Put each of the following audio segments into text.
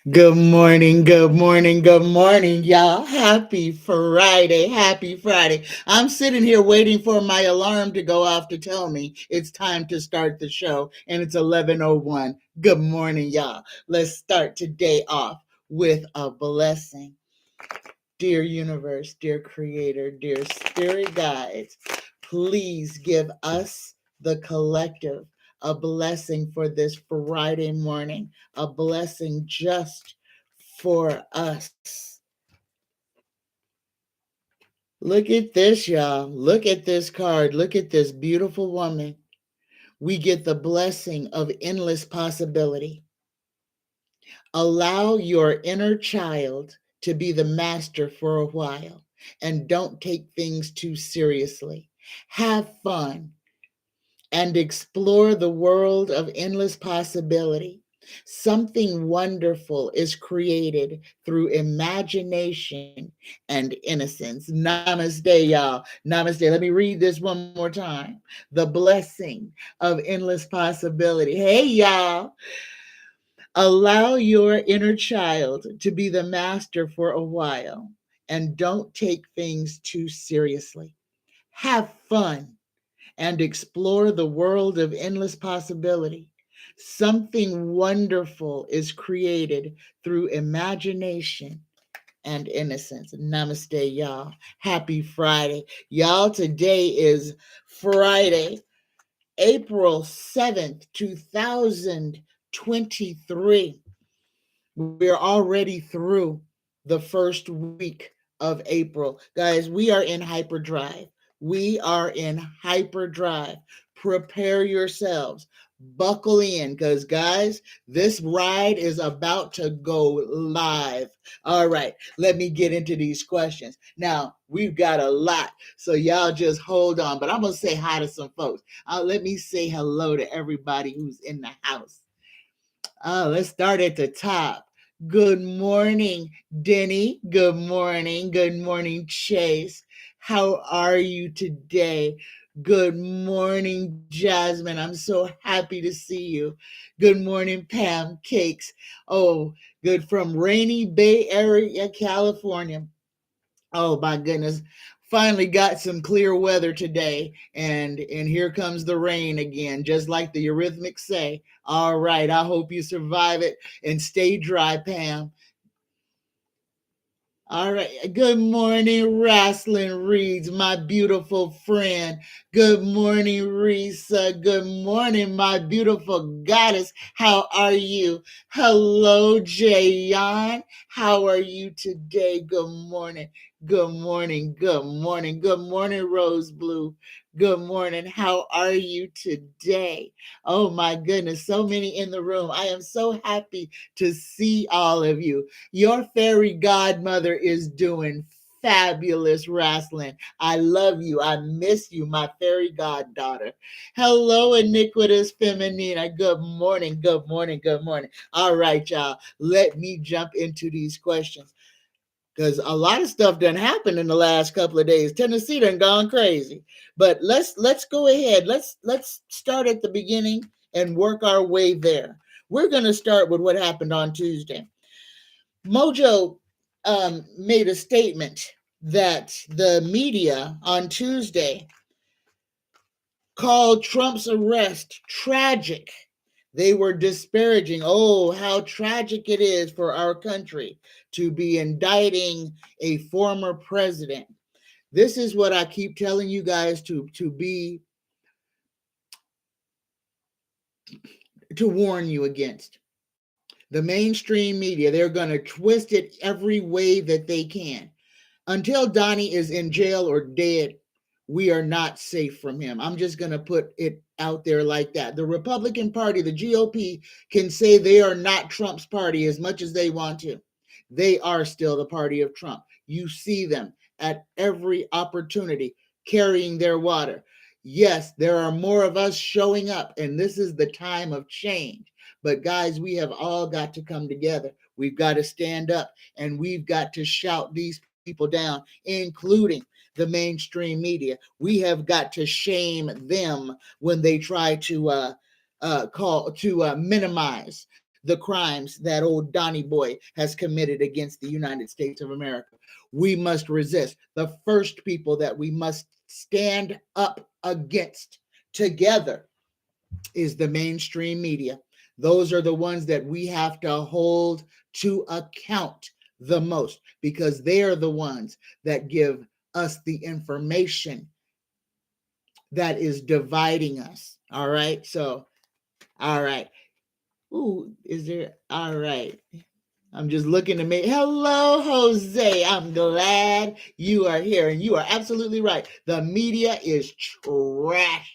Good morning, good morning, good morning, y'all. Happy Friday, happy Friday. I'm sitting here waiting for my alarm to go off to tell me it's time to start the show, and it's 11:01. Good morning, y'all. Let's start today off with a blessing. Dear universe, dear creator, dear spirit guides, please give us, the collective, a blessing for this Friday morning, a blessing just for us. Look at this, y'all. Look at this card. Look at this beautiful woman. We get the blessing of endless possibility. Allow your inner child to be the master for a while and don't take things too seriously. Have fun and explore the world of endless possibility. Something wonderful is created through imagination and innocence. Namaste, y'all. Namaste. Let me read this one more time. The blessing of endless possibility. Hey, y'all. Allow your inner child to be the master for a while and don't take things too seriously. Have fun and explore the world of endless possibility. Something wonderful is created through imagination and innocence. Namaste, y'all. Happy Friday. Y'all, today is Friday, April 7th, 2023. We're already through the first week of April. Guys, we are in hyperdrive. We are in hyperdrive. Prepare yourselves. Buckle in because, guys, this ride is about to go live. All right, let me get into these questions. Now, we've got a lot, so y'all just hold on. But I'm going to say hi to some folks. Let me say hello to everybody who's in the house. Let's start at the top. Good morning, Denny. Good morning. Good morning, Chase. How are you today? Good morning, Jasmine. I'm so happy to see you. Good morning, Pam Cakes. Oh, good from rainy Bay Area, California. Oh my goodness. Finally got some clear weather today, and here comes the rain again, just like the Eurythmics say. All right, I hope you survive it and stay dry, Pam. All right. Good morning, Wrestling Reads, my beautiful friend. Good morning, Risa. Good morning, my beautiful goddess. How are you? Hello, Jayon. How are you today? Good morning. Good morning. Good morning. Good morning, Rose Blue. Good morning. How are you today? Oh my goodness, so many in the room. I am so happy to see all of you. Your fairy godmother is doing fabulous wrestling. I love you. I miss you, my fairy goddaughter. Hello, iniquitous feminina. Good morning. Good morning. Good morning. All right, y'all. Let me jump into these questions because a lot of stuff done happened in the last couple of days. Tennessee done gone crazy. But let's go ahead. Let's start at the beginning and work our way there. We're going to start with what happened on Tuesday. Mojo made a statement that the media on Tuesday called Trump's arrest tragic. They were disparaging, oh, how tragic it is for our country to be indicting a former president. This is what I keep telling you guys to warn you against. The mainstream media, they're going to twist it every way that they can. Until Donnie is in jail or dead, we are not safe from him. I'm just going to put it out there like that. The Republican Party, the GOP, can say they are not Trump's party as much as they want to. They are still the party of Trump. You see them at every opportunity carrying their water. Yes, there are more of us showing up, and this is the time of change. But guys, we have all got to come together. We've got to stand up and we've got to shout these people down, including the mainstream media. We have got to shame them when they try to minimize the crimes that old Donnie Boy has committed against the United States of America. We must resist. The first people that we must stand up against together is the mainstream media. Those are the ones that we have to hold to account the most, because they are the ones that give us the information that is dividing us. All right. So, all right. Ooh, is there? All right. I'm just looking to make. Hello, Jose. I'm glad you are here. And you are absolutely right. The media is trash.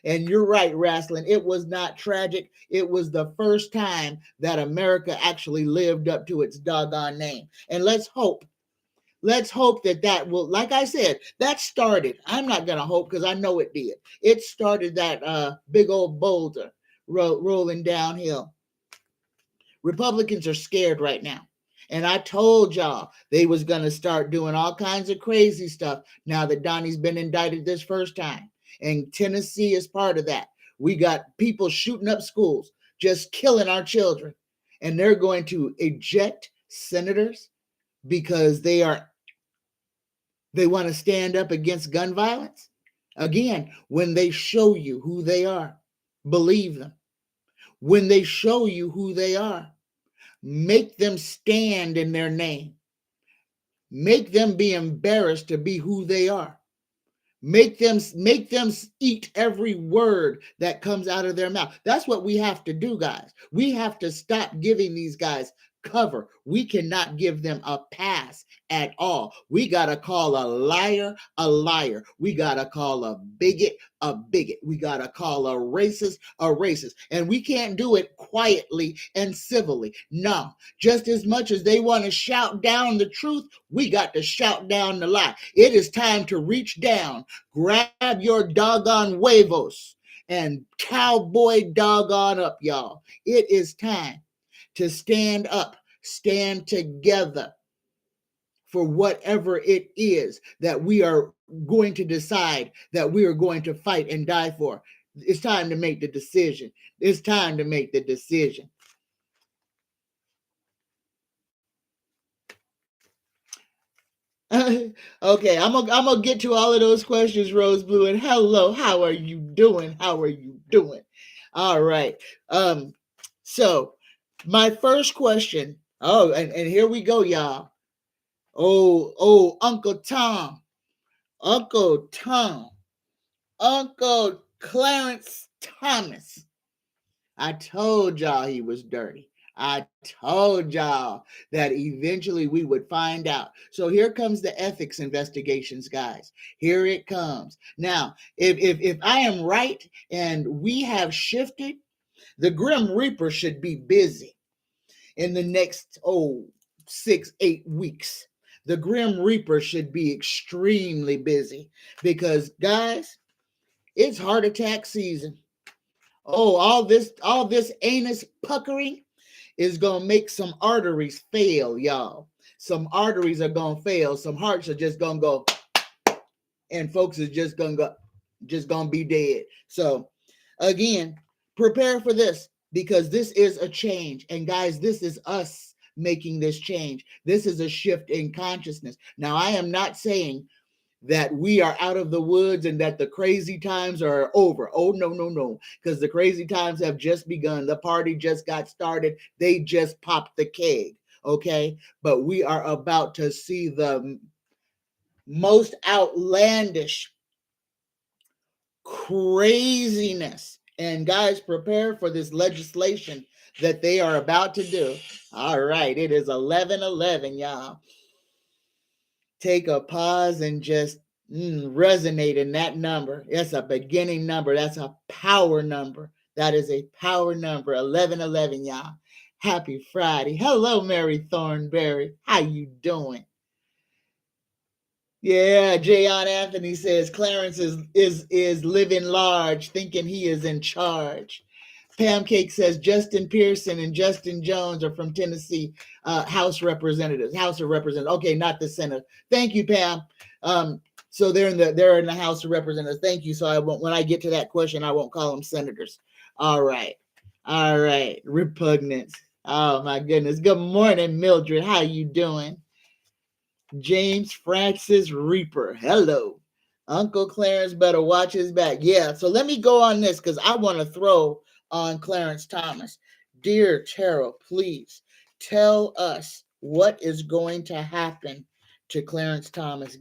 And you're right, Wrestling. It was not tragic. It was the first time that America actually lived up to its doggone name. And let's hope that will, like I said, that started. I'm not going to hope, because I know it did. It started that big old boulder rolling downhill. Republicans are scared right now. And I told y'all they was going to start doing all kinds of crazy stuff now that Donnie's been indicted this first time. And Tennessee is part of that. We got people shooting up schools, just killing our children. And they're going to eject senators because they want to stand up against gun violence. Again, when they show you who they are, believe them. When they show you who they are, make them stand in their name. Make them be embarrassed to be who they are. Make them eat every word that comes out of their mouth. That's what we have to do, guys. We have to stop giving these guys cover. We cannot give them a pass at all. We got to call a liar a liar. We got to call a bigot a bigot. We got to call a racist a racist. And we can't do it quietly and civilly. No, just as much as they want to shout down the truth, we got to shout down the lie. It is time to reach down, grab your doggone huevos, and cowboy doggone up, y'all. It is time to stand up, stand together for whatever it is that we are going to decide that we are going to fight and die for. It's time to make the decision. It's time to make the decision. Okay, I'm gonna get to all of those questions, Rose Blue. And hello, how are you doing? How are you doing? All right. So my first question. Oh, and here we go, y'all. Oh, Uncle Tom, Uncle Clarence Thomas. I told y'all he was dirty. I told y'all that eventually we would find out. So here comes the ethics investigations, guys. Here it comes. Now, if I am right and we have shifted, the Grim Reaper should be busy in the next 6-8 weeks. The Grim Reaper should be extremely busy because, guys, it's heart attack season. Oh, all this anus puckering is gonna make some arteries fail, y'all. Some arteries are gonna fail. Some hearts are just gonna go, and folks is just gonna be dead. So, again, prepare for this because this is a change, and guys, this is us making this change. This is a shift in consciousness. Now, I am not saying that we are out of the woods and that the crazy times are over. Oh, no, because the crazy times have just begun. The party just got started. They just popped the keg, okay? But we are about to see the most outlandish craziness. And guys, prepare for this legislation that they are about to do. All right, it is 11:11, y'all. Take a pause and just resonate in that number. That's a beginning number. That's a power number. That is a power number. 11:11, y'all. Happy Friday. Hello, Mary Thornberry. How you doing? Yeah, Jayon Anthony says Clarence is living large, thinking he is in charge. Pam Cake says Justin Pearson and Justin Jones are from Tennessee House of Representatives. Okay, not the Senate. Thank you, Pam. So they're in the House of Representatives. Thank you. So I won't, when I get to that question, I won't call them senators. All right. Repugnance. Oh my goodness. Good morning, Mildred. How you doing? James Francis Reaper. Hello. Uncle Clarence better watch his back. Yeah, so let me go on this because I want to throw on Clarence Thomas. Dear Terrell, please tell us what is going to happen to Clarence Thomas.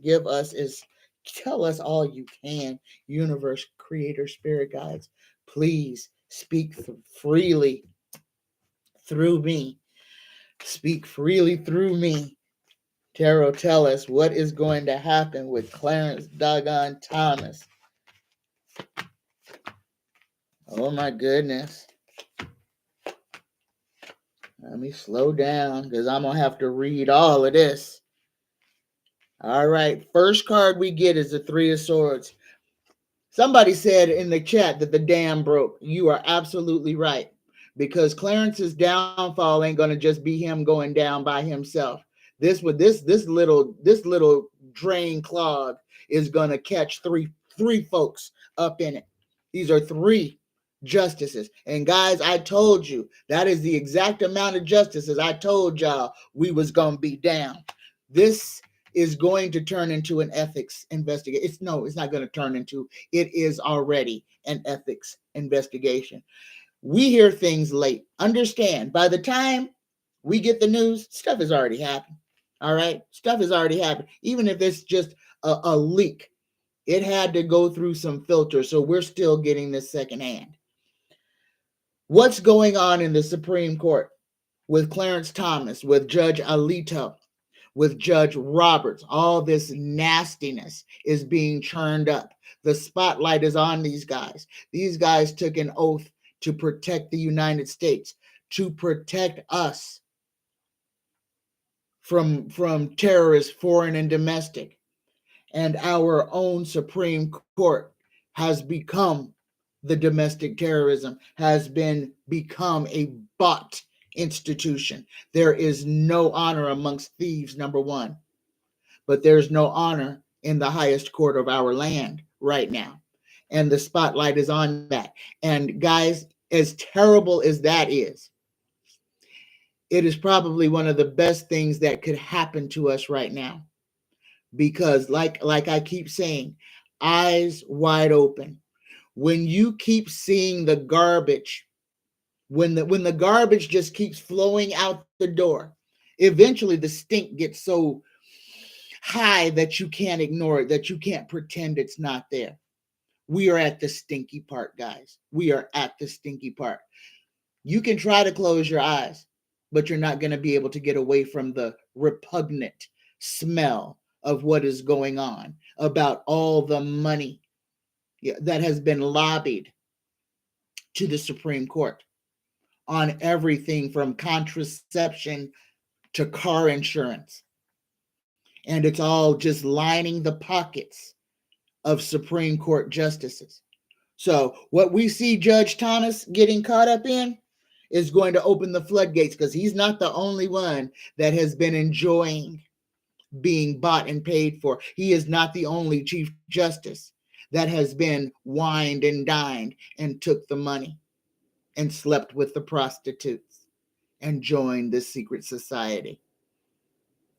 Tell us all you can, universe, creator, spirit guides. Please speak freely through me. Speak freely through me. Tarot, tell us what is going to happen with Clarence doggone Thomas. Oh my goodness. Let me slow down because I'm going to have to read all of this. All right. First card we get is the Three of Swords. Somebody said in the chat that the dam broke. You are absolutely right. Because Clarence's downfall ain't going to just be him going down by himself. This little drain clog is going to catch three folks up in it. These are three justices. And guys, I told you that is the exact amount of justices I told y'all we was going to be down. This is going to turn into an ethics investigation. It's not going to turn into, it is already an ethics investigation. We hear things late. Understand, by the time we get the news, stuff has already happened. All right? Stuff has already happened. Even if it's just a leak, it had to go through some filters. So we're still getting this secondhand. What's going on in the Supreme Court with Clarence Thomas, with Judge Alito, with Judge Roberts? All this nastiness is being churned up. The spotlight is on these guys. These guys took an oath to protect the United States, to protect us from terrorists, foreign and domestic. And our own Supreme Court has become the domestic terrorism, has become a bought institution. There is no honor amongst thieves, number one. But there's no honor in the highest court of our land right now. And the spotlight is on that. And guys, as terrible as that is, it is probably one of the best things that could happen to us right now. Because like I keep saying, eyes wide open. When you keep seeing the garbage, when the garbage just keeps flowing out the door, eventually the stink gets so high that you can't ignore it, that you can't pretend it's not there. We are at the stinky part, guys. We are at the stinky part. You can try to close your eyes, but you're not going to be able to get away from the repugnant smell of what is going on, about all the money that has been lobbied to the Supreme Court on everything from contraception to car insurance. And it's all just lining the pockets of Supreme Court justices. So what we see Judge Thomas getting caught up in is going to open the floodgates, because he's not the only one that has been enjoying being bought and paid for. He is not the only Chief Justice that has been wined and dined and took the money and slept with the prostitutes and joined the secret society.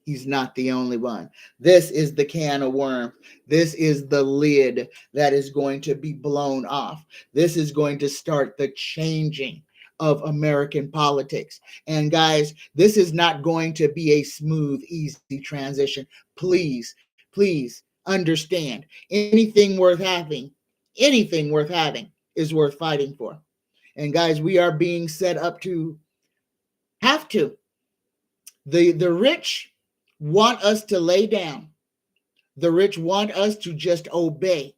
He's not the only one. This is the can of worms. This is the lid that is going to be blown off. This is going to start the changing of American politics. And guys, this is not going to be a smooth, easy transition. Please, please understand, anything worth having is worth fighting for. And guys, we are being set up to have to. The rich want us to lay down. The rich want us to just obey.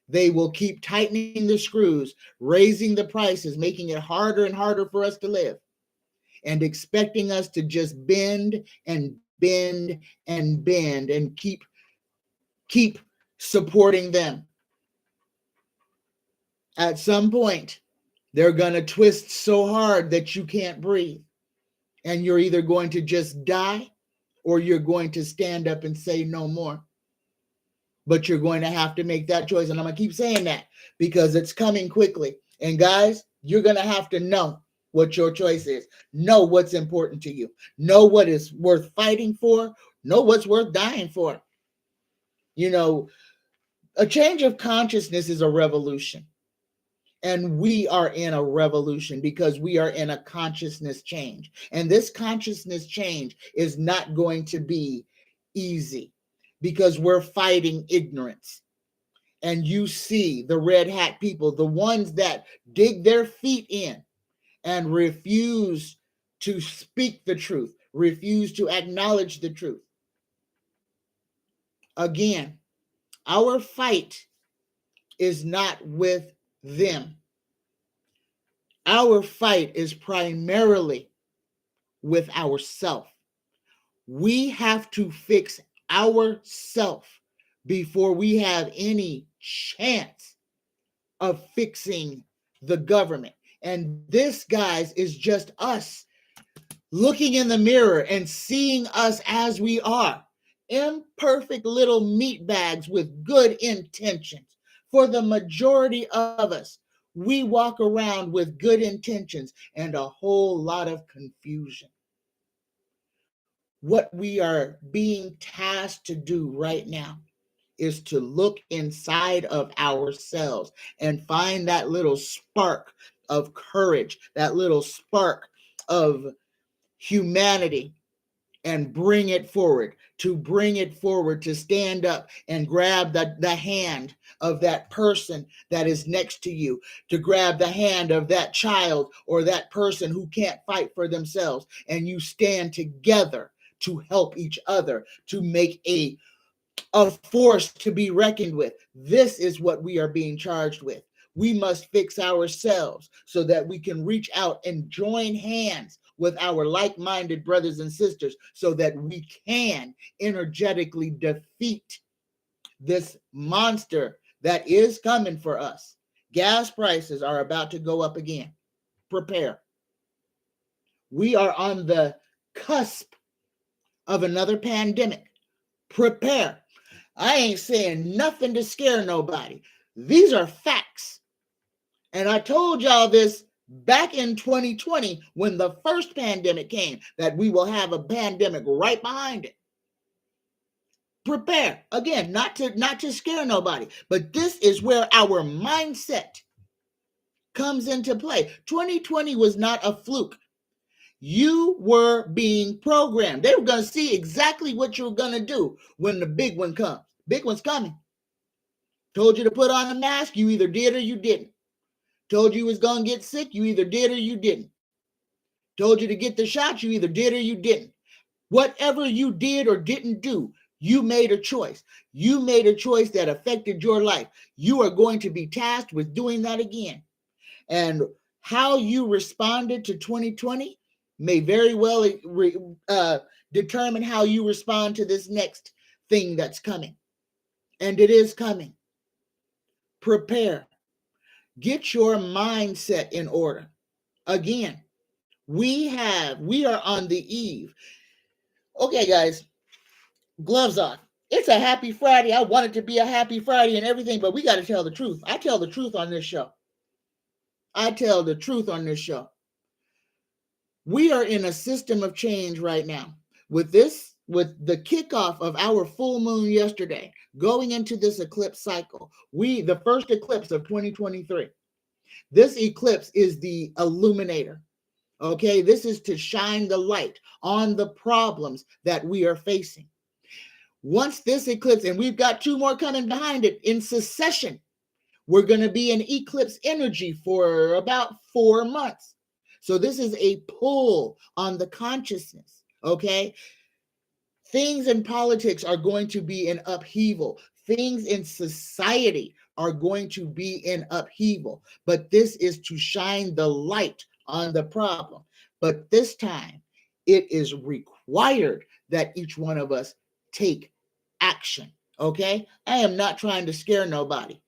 They will keep tightening the screws, raising the prices, making it harder and harder for us to live, and expecting us to just bend and bend and bend and keep supporting them. At some point, they're going to twist so hard that you can't breathe. And you're either going to just die, or you're going to stand up and say no more. But you're going to have to make that choice. And I'm going to keep saying that because it's coming quickly. And guys, you're going to have to know what your choice is. Know what's important to you. Know what is worth fighting for. Know what's worth dying for. You know, a change of consciousness is a revolution. And we are in a revolution because we are in a consciousness change. And this consciousness change is not going to be easy because we're fighting ignorance. And you see the red hat people, the ones that dig their feet in and refuse to speak the truth, refuse to acknowledge the truth. Again, our fight is not with them. Our fight is primarily with ourself. We have to fix ourself before we have any chance of fixing the government. And this, guys, is just us looking in the mirror and seeing us as we are, imperfect little meat bags with good intentions. For the majority of us, we walk around with good intentions and a whole lot of confusion. What we are being tasked to do right now is to look inside of ourselves and find that little spark of courage, that little spark of humanity, and bring it forward, to stand up and grab the hand of that person that is next to you, to grab the hand of that child or that person who can't fight for themselves, and you stand together to help each other, to make a force to be reckoned with. This is what we are being charged with. We must fix ourselves so that we can reach out and join hands with our like-minded brothers and sisters so that we can energetically defeat this monster that is coming for us. Gas prices are about to go up again. Prepare. We are on the cusp of another pandemic. Prepare. I ain't saying nothing to scare nobody. These are facts. And I told y'all this back in 2020 when the first pandemic came, that we will have a pandemic right behind it. Prepare. Again, not to scare nobody, but this is where our mindset comes into play. 2020 was not a fluke. You were being programmed. They were going to see exactly what you were going to do when the big one comes. Big one's coming. Told you to put on a mask, you either did or you didn't. Told you was going to get sick, you either did or you didn't. Told you to get the shot, you either did or you didn't. Whatever you did or didn't do, you made a choice. You made a choice that affected your life. You are going to be tasked with doing that again. And how you responded to 2020 may very well determine how you respond to this next thing that's coming. And it is coming. Prepare. Get your mindset in order. Again, we are on the eve. Okay, guys, gloves on. It's a happy Friday. I want it to be a happy Friday and everything, but we got to tell the truth. I tell the truth on this show. We are in a system of change right now. With the kickoff of our full moon yesterday, going into this eclipse cycle, the first eclipse of 2023. This eclipse is the illuminator. Okay, this is to shine the light on the problems that we are facing. Once this eclipse, and we've got two more coming behind it in succession, we're going to be in eclipse energy for about 4 months. So this is a pull on the consciousness, okay? Things in politics are going to be in upheaval. Things in society are going to be in upheaval. But this is to shine the light on the problem. But this time, it is required that each one of us take action, okay? I am not trying to scare nobody.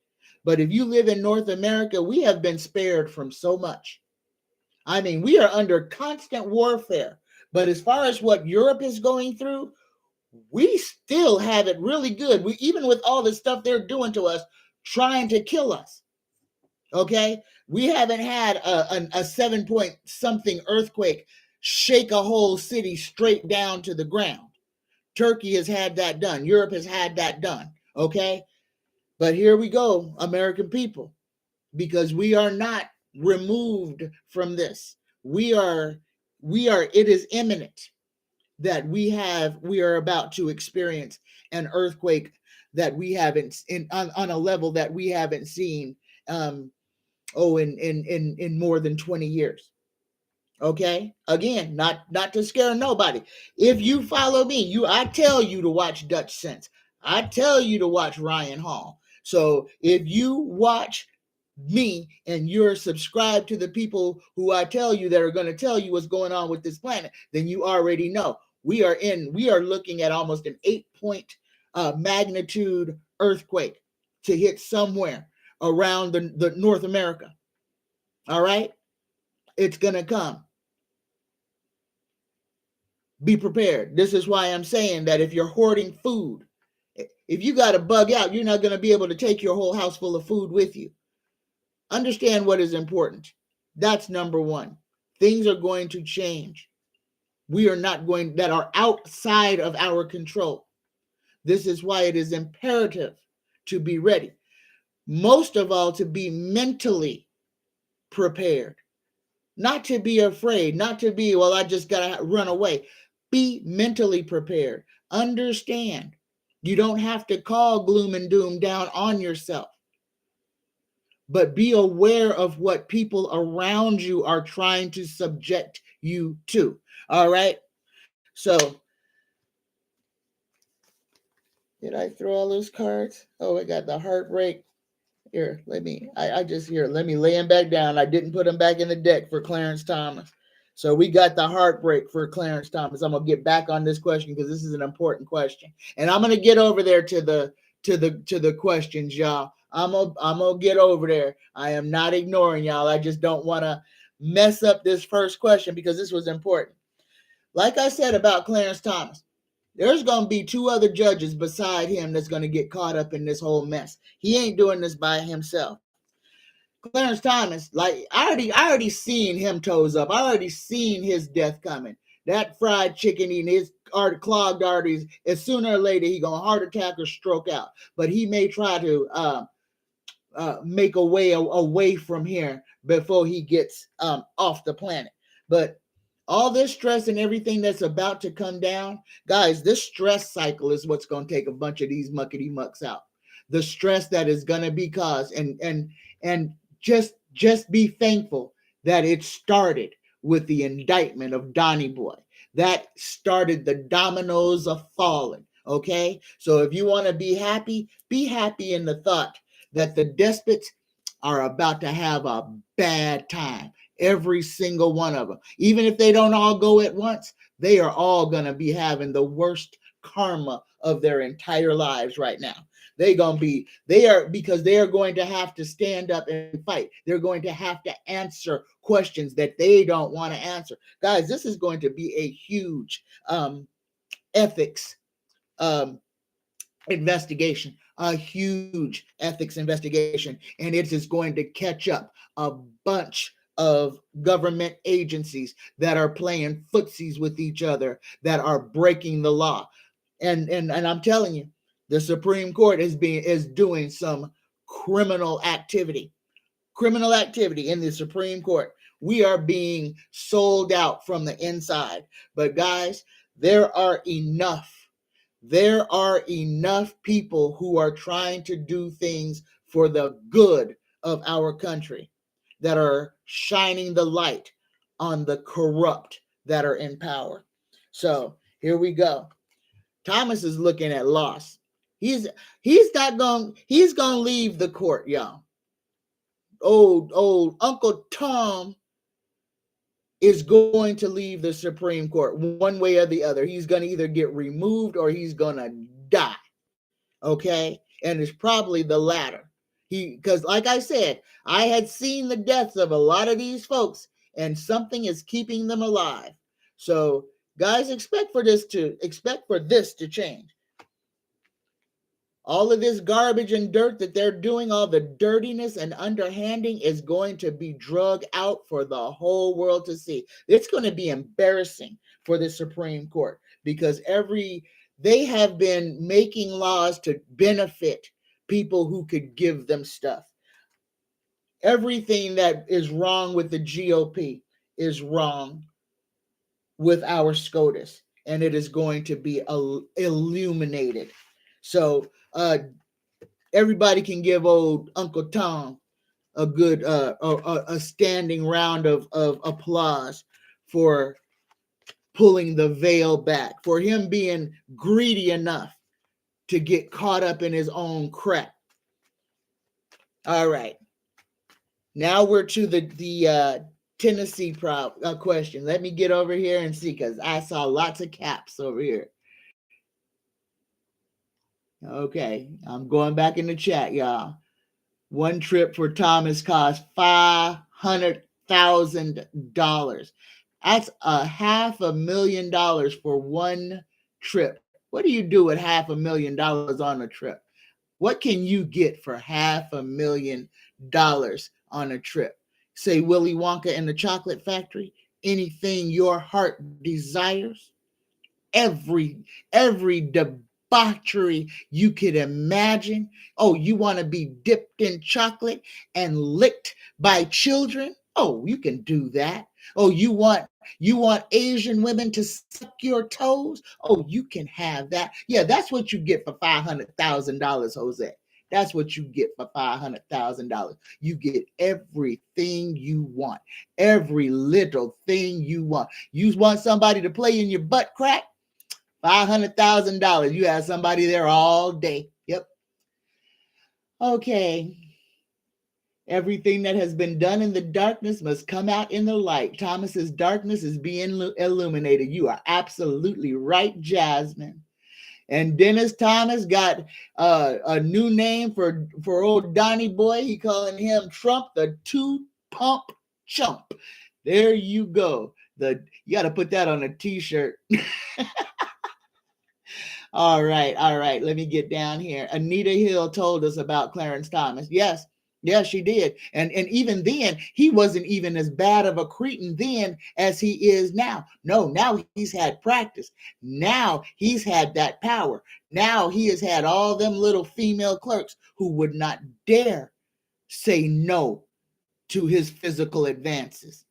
But if you live in North America, we have been spared from so much. I mean, we are under constant warfare. But as far as what Europe is going through, we still have it really good. Even with all the stuff they're doing to us, trying to kill us. Okay? We haven't had a 7 point something earthquake shake a whole city straight down to the ground. Turkey has had that done. Europe has had that done. Okay. But here we go, American people, because we are not removed from this. It is imminent that we are about to experience an earthquake that we haven't on a level that we haven't seen in more than 20 years. Okay, again, not to scare nobody. If you follow me, I tell you to watch Dutch Sense. I tell you to watch Ryan Hall. So if you watch me and you're subscribed to the people who I tell you that are going to tell you what's going on with this planet, then you already know we are looking at almost an 8 point magnitude earthquake to hit somewhere around the North America. All right, it's going to come. Be prepared. This is why I'm saying that if you're hoarding food, if you got to bug out, you're not going to be able to take your whole house full of food with you. Understand what is important. That's number one. Things are going to change. We are not going, that are outside of our control. This is why it is imperative to be ready. Most of all, to be mentally prepared. Not to be afraid, not to be, well, I just got to run away. Be mentally prepared. Understand. You don't have to call gloom and doom down on yourself. But be aware of what people around you are trying to subject you to. All right? So, did I throw all those cards? Oh, I got the heartbreak. Here, let me lay him back down. I didn't put him back in the deck for Clarence Thomas. So we got the heartbreak for Clarence Thomas. I'm gonna get back on this question because this is an important question, and I'm gonna get over there to the questions, y'all. I'm gonna get over there. I am not ignoring y'all. I just don't want to mess up this first question because this was important. Like I said about Clarence Thomas, there's going to be two other judges beside him that's going to get caught up in this whole mess. He ain't doing this by himself. Clarence Thomas, like I already seen him toes up. I already seen his death coming. That fried chicken eating his clogged arteries. As sooner or later he gonna heart attack or stroke out. But he may try to make a way away from here before he gets off the planet. But all this stress and everything that's about to come down, guys, this stress cycle is what's going to take a bunch of these muckety mucks out. The stress that is going to be caused, and just be thankful that it started with the indictment of Donnie Boy. That started the dominoes of falling. Okay, so if you want to be happy in the thought that the despots are about to have a bad time. Every single one of them. Even if they don't all go at once, they are all going to be having the worst karma of their entire lives right now. Because they are going to have to stand up and fight. They're going to have to answer questions that they don't want to answer. Guys, this is going to be a huge ethics investigation, a huge ethics investigation, and it is going to catch up a bunch of government agencies that are playing footsies with each other, that are breaking the law. And I'm telling you, the Supreme Court is doing some criminal activity in the Supreme Court. We are being sold out from the inside. But guys, there are enough people who are trying to do things for the good of our country that are shining the light on the corrupt that are in power. So here we go. Thomas is looking at loss. He's gonna leave the court, y'all. Old Uncle Tom is going to leave the Supreme Court one way or the other. He's going to either get removed or he's going to die. Okay? And it's probably the latter. Because like I said, I had seen the deaths of a lot of these folks, and something is keeping them alive. So, guys, expect for this to change. All of this garbage and dirt that they're doing, all the dirtiness and underhanding is going to be drug out for the whole world to see. It's going to be embarrassing for the Supreme Court because they have been making laws to benefit people who could give them stuff. Everything that is wrong with the GOP is wrong with our SCOTUS, and it is going to be illuminated. So everybody can give old Uncle Tom a good a standing round of applause for pulling the veil back, for him being greedy enough to get caught up in his own crap. All right. Now we're to the Tennessee question. Let me get over here and see, because I saw lots of caps over here. Okay, I'm going back in the chat, y'all. One trip for Thomas cost $500,000. That's $500,000 for one trip. What do you do with $500,000 on a trip? What can you get for $500,000 on a trip? Say Willy Wonka and the Chocolate Factory. Anything your heart desires. Every debauchery you could imagine. Oh, you want to be dipped in chocolate and licked by children? Oh, you can do that. Oh, you want Asian women to suck your toes? Oh, you can have that. Yeah, that's what you get for $500,000, Jose. That's what you get for $500,000. You get everything you want, every little thing you want. You want somebody to play in your butt crack? $500,000. You have somebody there all day. Yep. Okay. Everything that has been done in the darkness must come out in the light. Thomas's darkness is being illuminated. You are absolutely right, Jasmine. And Dennis Thomas got a new name for old Donnie Boy. He calling him Trump the two-pump chump. There you go. You got to put that on a t-shirt. All right. Let me get down here. Anita Hill told us about Clarence Thomas. Yes, she did. And even then, he wasn't even as bad of a cretin then as he is now. No, now he's had practice. Now he's had that power. Now he has had all them little female clerks who would not dare say no to his physical advances.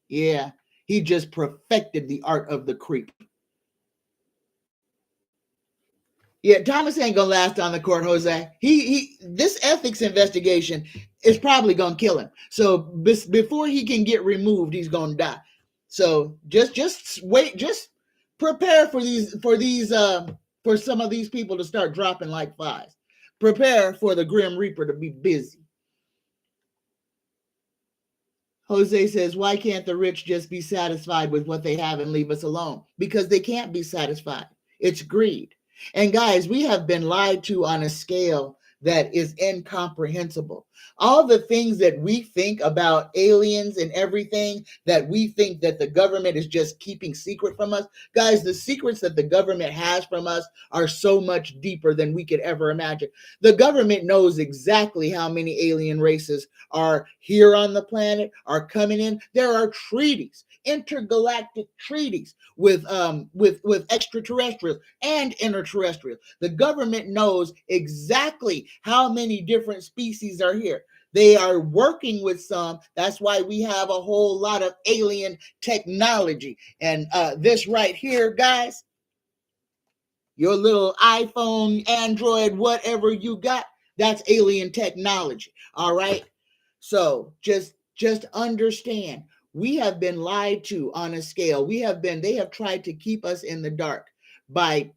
Yeah, he just perfected the art of the creep. Yeah, Thomas ain't gonna last on the court, Jose. This ethics investigation is probably gonna kill him. So before he can get removed, he's gonna die. So just wait, just prepare for for some of these people to start dropping like flies. Prepare for the Grim Reaper to be busy. Jose says, why can't the rich just be satisfied with what they have and leave us alone? Because they can't be satisfied. It's greed. And guys, we have been lied to on a scale that is incomprehensible. All the things that we think about aliens and everything that we think that the government is just keeping secret from us. Guys, the secrets that the government has from us are so much deeper than we could ever imagine. The government knows exactly how many alien races are here on the planet, are coming in. There are treaties, intergalactic treaties with extraterrestrials and interterrestrials. The government knows exactly how many different species are here. They are working with some. That's why we have a whole lot of alien technology. And this right here, guys, your little iPhone, Android, whatever you got, that's alien technology. All right. So just understand, we have been lied to on a scale. They have tried to keep us in the dark by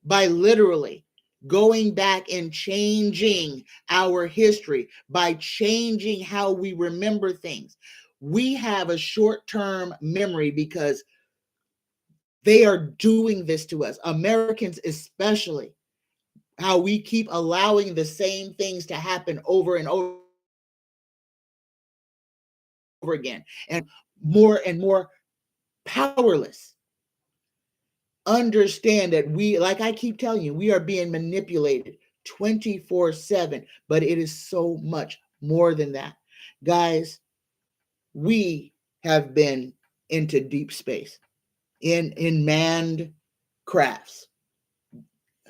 literally going back and changing our history, by changing how we remember things. We have a short-term memory because they are doing this to us, Americans especially, how we keep allowing the same things to happen over and over again, and more powerless. Understand that we, like I keep telling you, we are being manipulated 24/7, but it is so much more than that. Guys, we have been into deep space in manned crafts,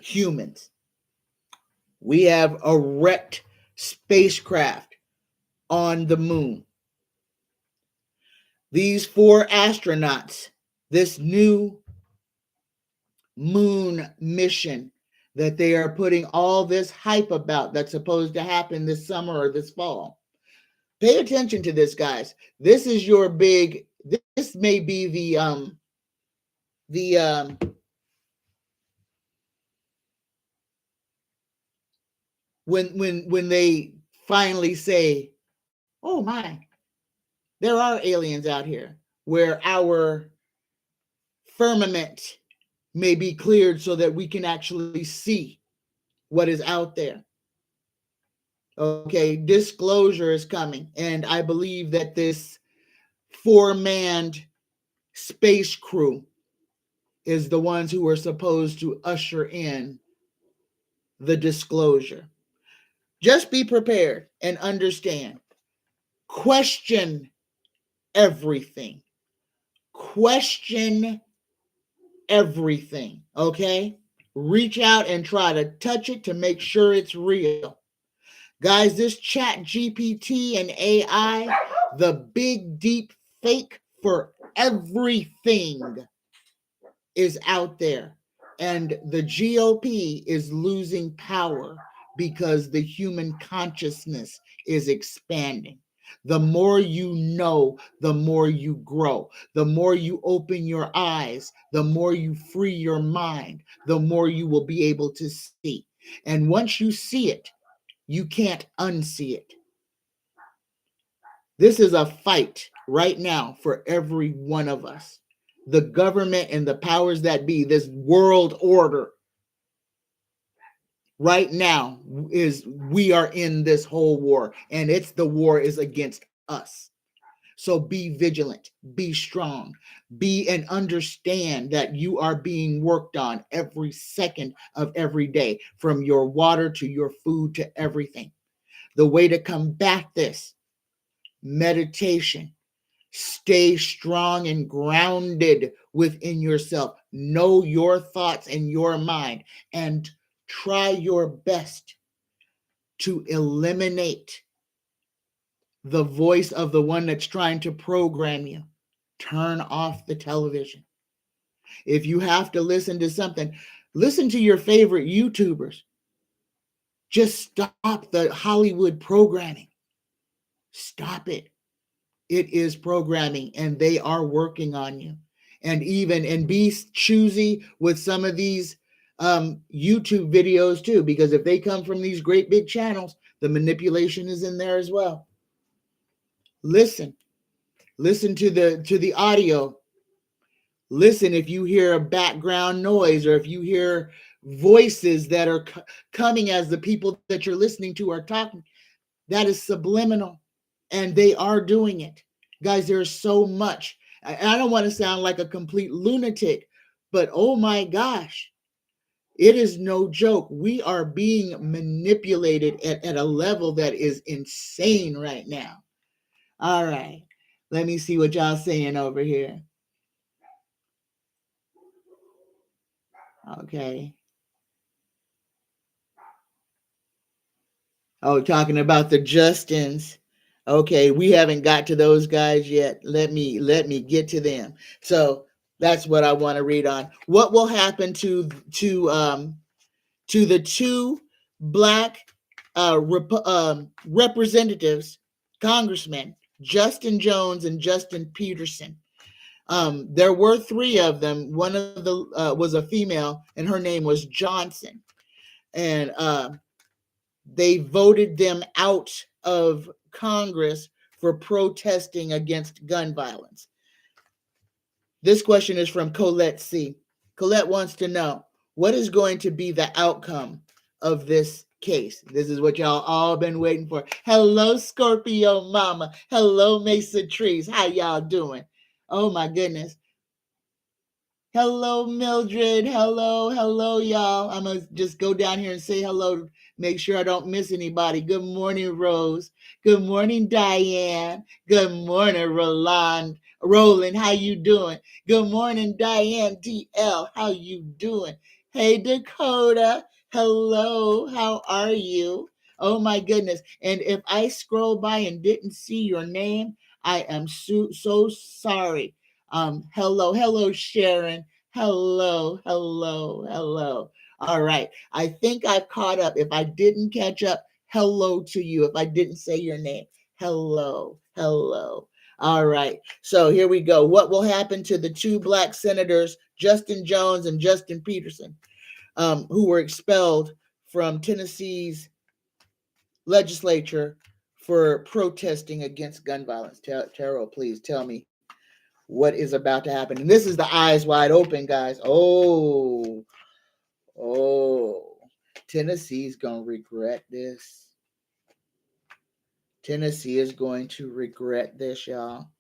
humans. We have a wrecked spacecraft on the moon. These 4 astronauts, this new moon mission that they are putting all this hype about that's supposed to happen this summer or this fall. Pay attention to this, guys. This is your big, this may be the when they finally say, oh my, there are aliens out here, where our firmament may be cleared so that we can actually see what is out there. Okay, disclosure is coming. And I believe that this 4-manned space crew is the ones who are supposed to usher in the disclosure. Just be prepared and understand. Question everything. Question everything, okay? Reach out and try to touch it to make sure it's real. Guys, this chat GPT and AI, the big deep fake for everything is out there. And the GOP is losing power because the human consciousness is expanding. The more you know, the more you grow. The more you open your eyes, the more you free your mind, the more you will be able to see. And once you see it, you can't unsee it. This is a fight right now for every one of us. The government and the powers that be, this world order right now is, we are in this whole war, and it's, the war is against us. So be vigilant, be strong, be and understand that you are being worked on every second of every day, from your water to your food to everything. The way to combat this: meditation. Stay strong and grounded within yourself. Know your thoughts and your mind, and try your best to eliminate the voice of the one that's trying to program you. Turn off the television. If you have to listen to something, listen to your favorite YouTubers. Just stop the Hollywood programming. Stop it. It is programming, and they are working on you. And be choosy with some of these YouTube videos too, because if they come from these great big channels, the manipulation is in there as well. Listen to the audio. Listen if you hear a background noise, or if you hear voices that are coming as the people that you're listening to are talking. That is subliminal, and they are doing it. Guys, there's so much. I don't want to sound like a complete lunatic, but oh my gosh, it is no joke. We are being manipulated at a level that is insane right now. All right, let me see what y'all saying over here. Okay. Oh, talking about the Justins. Okay, we haven't got to those guys yet. Let me get to them. So that's what I want to read on. What will happen to the 2 black representatives, congressmen, Justin Jones and Justin Peterson? There were 3 of them. One of the was a female, and her name was Johnson, and they voted them out of Congress for protesting against gun violence. This question is from Colette C. Colette wants to know, what is going to be the outcome of this case? This is what y'all all been waiting for. Hello, Scorpio Mama. Hello, Mesa Trees. How y'all doing? Oh my goodness. Hello, Mildred. Hello, y'all. I'm going to just go down here and say hello, make sure I don't miss anybody. Good morning, Rose. Good morning, Diane. Good morning, Roland, how you doing? Good morning, Diane DL. How you doing? Hey, Dakota. Hello, how are you? Oh, my goodness. And if I scroll by and didn't see your name, I am so sorry. Hello, Sharon. Hello. All right. I think I've caught up. If I didn't catch up, hello to you. If I didn't say your name, hello. All right. So here we go. What will happen to the two black senators, Justin Jones and Justin Peterson, who were expelled from Tennessee's legislature for protesting against gun violence? Taro, please tell me what is about to happen. And this is the eyes wide open, guys. Oh, Tennessee's going to regret this. Tennessee is going to regret this, y'all.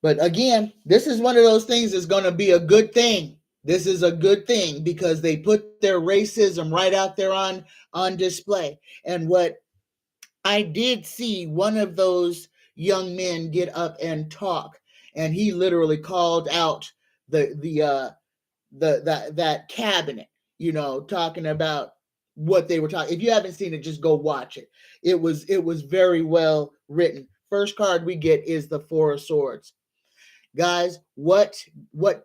But again, this is one of those things that's going to be a good thing. This is a good thing because they put their racism right out there on display. And what I did see one of those young men get up and talk, and he literally called out that cabinet, talking about what they were talking. If you haven't seen it, just go watch it. It was very well written. First card we get is the Four of Swords. Guys, what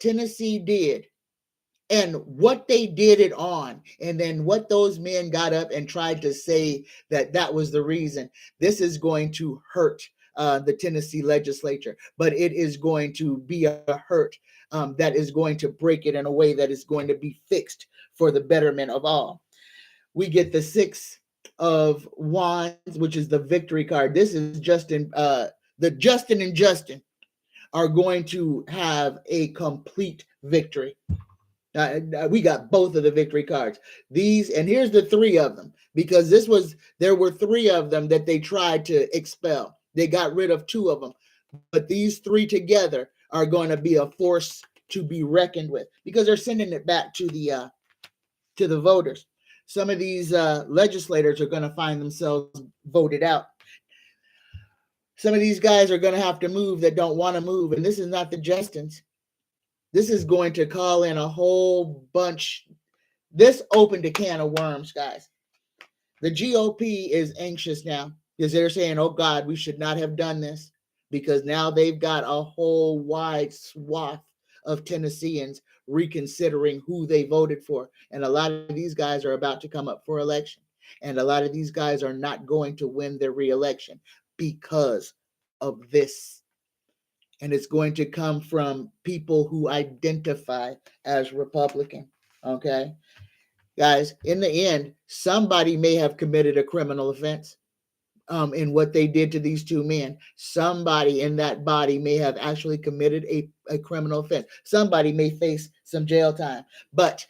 Tennessee did and what they did it on, and then what those men got up and tried to say that was the reason. This is going to hurt the Tennessee legislature, but it is going to be a hurt that is going to break it in a way that is going to be fixed for the betterment of all. We get the Six of Wands, which is the victory card. This is Justin, the Justin and Justin are going to have a complete victory. We got both of the victory cards. These, and here's the three of them, because there were three of them that they tried to expel. They got rid of two of them, but these three together are going to be a force to be reckoned with, because they're sending it back to the voters. Some of these legislators are going to find themselves voted out. Some of these guys are going to have to move that don't want to move, and this is not the Justins. This is going to call in a whole bunch. This opened a can of worms, guys. The GOP is anxious now because they're saying, oh God, we should not have done this, because now they've got a whole wide swath of Tennesseans reconsidering who they voted for. And a lot of these guys are about to come up for election. And a lot of these guys are not going to win their reelection because of this. And it's going to come from people who identify as Republican. Okay, guys, in the end, somebody may have committed a criminal offense in what they did to these two men. Somebody in that body may have actually committed a criminal offense. Somebody may face some jail time. But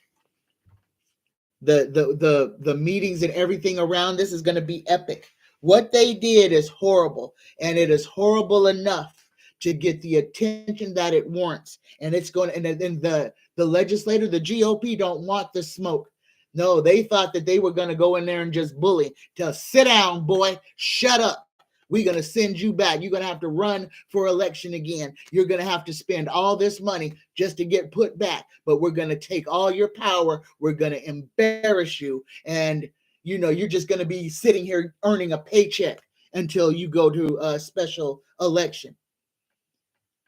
the meetings and everything around this is going to be epic. What they did is horrible, and it is horrible enough to get the attention that it warrants. And it's going to, and then the legislator, the GOP, don't want the smoke. No, they thought that they were going to go in there and just bully. Tell, sit down, boy, shut up. We're going to send you back. You're going to have to run for election again. You're going to have to spend all this money just to get put back. But we're going to take all your power. We're going to embarrass you. And, you're just going to be sitting here earning a paycheck until you go to a special election.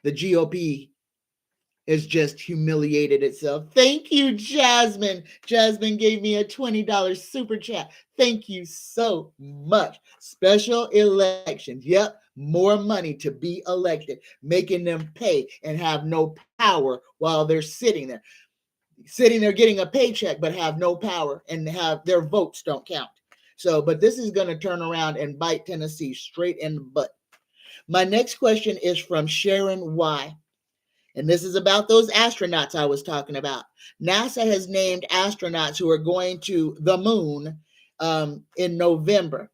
The GOP has just humiliated itself. Thank you, Jasmine. Jasmine gave me a $20 super chat. Thank you so much. Special elections. Yep, more money to be elected, making them pay and have no power while they're sitting there getting a paycheck, but have no power and have their votes don't count. So, but this is going to turn around and bite Tennessee straight in the butt. My next question is from Sharon Y. And this is about those astronauts I was talking about. NASA has named astronauts who are going to the moon in November.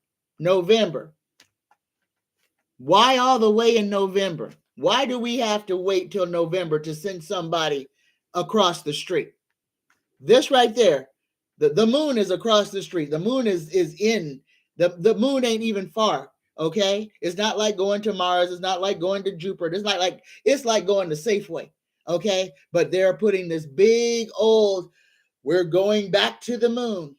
Why all the way in November? Why do we have to wait till November to send somebody across the street. This right there, the moon is across the street. The moon is in the moon ain't even far. Okay, it's not like going to Mars. It's not like going to Jupiter. It's like going to Safeway. Okay, but they're putting this big old. We're going back to the moon.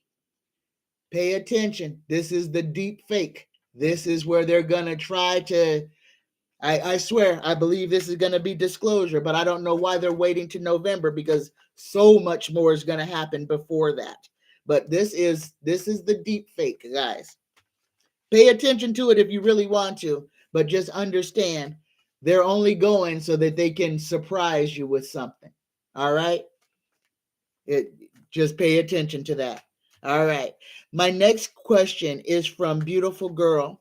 Pay attention. This is the deep fake. This is where they're gonna try to. I swear, I believe this is going to be disclosure, but I don't know why they're waiting to November, because so much more is going to happen before that. But this is the deep fake, guys. Pay attention to it if you really want to, but just understand they're only going so that they can surprise you with something. All right? Just pay attention to that. All right. My next question is from Beautiful Girl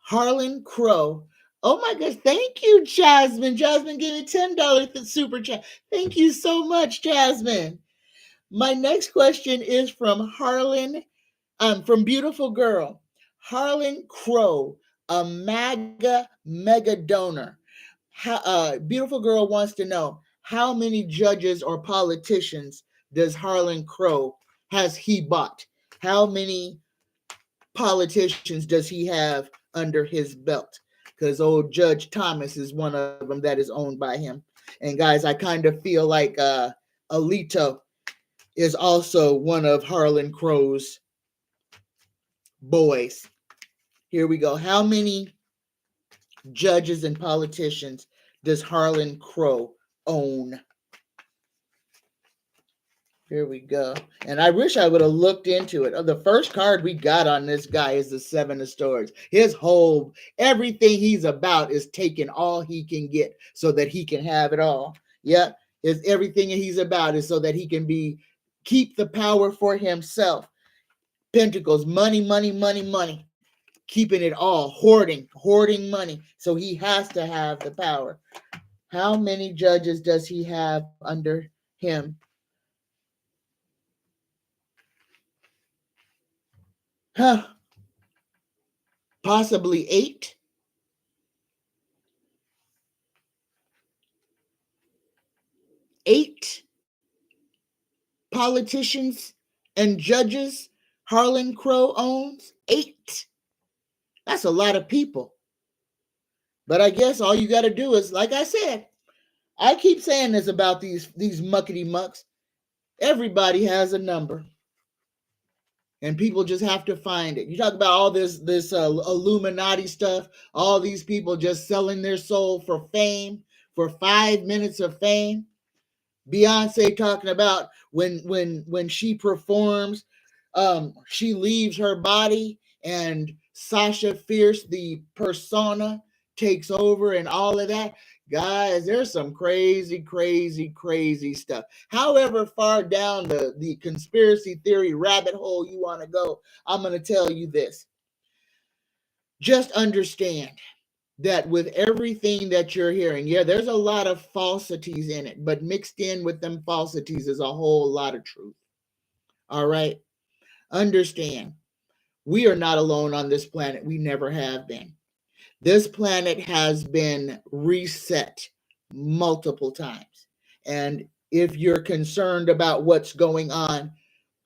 Harlan Crow. Oh my gosh, thank you, Jasmine. Jasmine gave me $10 for super chat. Thank you so much, Jasmine. My next question is from from Beautiful Girl. Harlan Crow, a mega donor. Beautiful Girl wants to know, how many judges or politicians does Harlan Crow has he bought? How many politicians does he have under his belt? Because old Judge Thomas is one of them that is owned by him. And guys, I kind of feel like Alito is also one of Harlan Crow's boys. Here we go. How many judges and politicians does Harlan Crow own? Here we go. And I wish I would have looked into it. The first card we got on this guy is the Seven of Swords. Everything he's about is taking all he can get so that he can have it all. Yeah, everything he's about is so that he can keep the power for himself. Pentacles, money, money, money, money. Keeping it all, hoarding money. So he has to have the power. How many judges does he have under him? Possibly 8. 8 politicians and judges Harlan Crow owns. 8. That's a lot of people. But I guess all you got to do is, like I said, I keep saying this about these muckety mucks. Everybody has a number. And people just have to find it. You talk about all this Illuminati stuff, all these people just selling their soul for fame, for 5 minutes of fame. Beyonce talking about when she performs, she leaves her body and Sasha Fierce, the persona, takes over and all of that. Guys, there's some crazy, crazy, crazy stuff. However far down the conspiracy theory rabbit hole you want to go, I'm going to tell you this. Just understand that with everything that you're hearing, yeah, there's a lot of falsities in it, but mixed in with them falsities is a whole lot of truth. All right? Understand, we are not alone on this planet. We never have been. This planet has been reset multiple times. And if you're concerned about what's going on,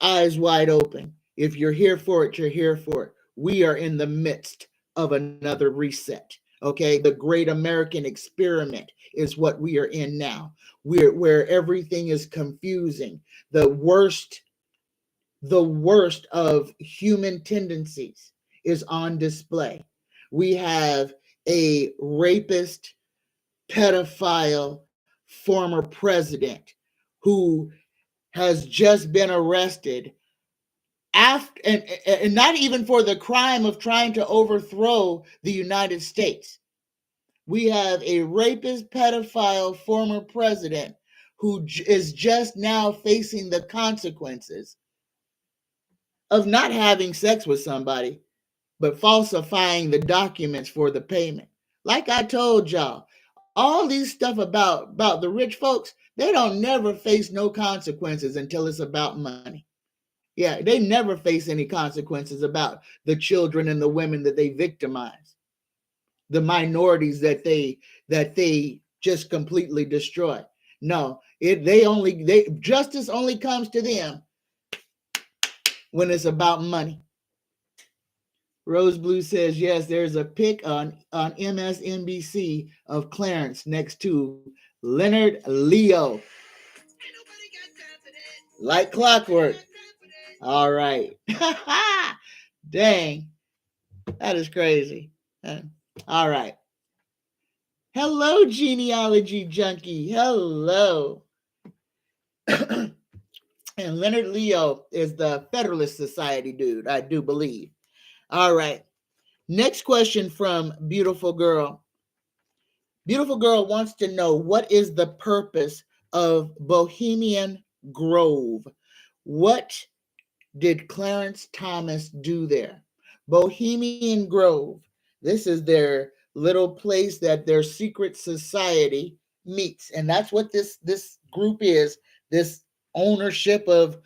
eyes wide open. If you're here for it, you're here for it. We are in the midst of another reset. Okay, the great American experiment is what we are in now. Where everything is confusing. The worst of human tendencies is on display. We have a rapist, pedophile, former president who has just been arrested after, and not even for the crime of trying to overthrow the United States. We have a rapist, pedophile, former president who is just now facing the consequences of not having sex with somebody, but falsifying the documents for the payment. Like I told y'all, all these stuff about the rich folks, they don't never face no consequences until it's about money. Yeah, they never face any consequences about the children and the women that they victimize, the minorities that they just completely destroy. No, justice only comes to them when it's about money. Rose Blue says, yes, there's a pic on MSNBC of Clarence next to Leonard Leo. Like clockwork. All right. Dang. That is crazy. All right. Hello, genealogy junkie. Hello. And Leonard Leo is the Federalist Society dude, I do believe. All right. Next question from Beautiful Girl. Beautiful Girl wants to know, what is the purpose of Bohemian Grove? What did Clarence Thomas do there? Bohemian Grove. This is their little place that their secret society meets. And that's what this group is. This ownership of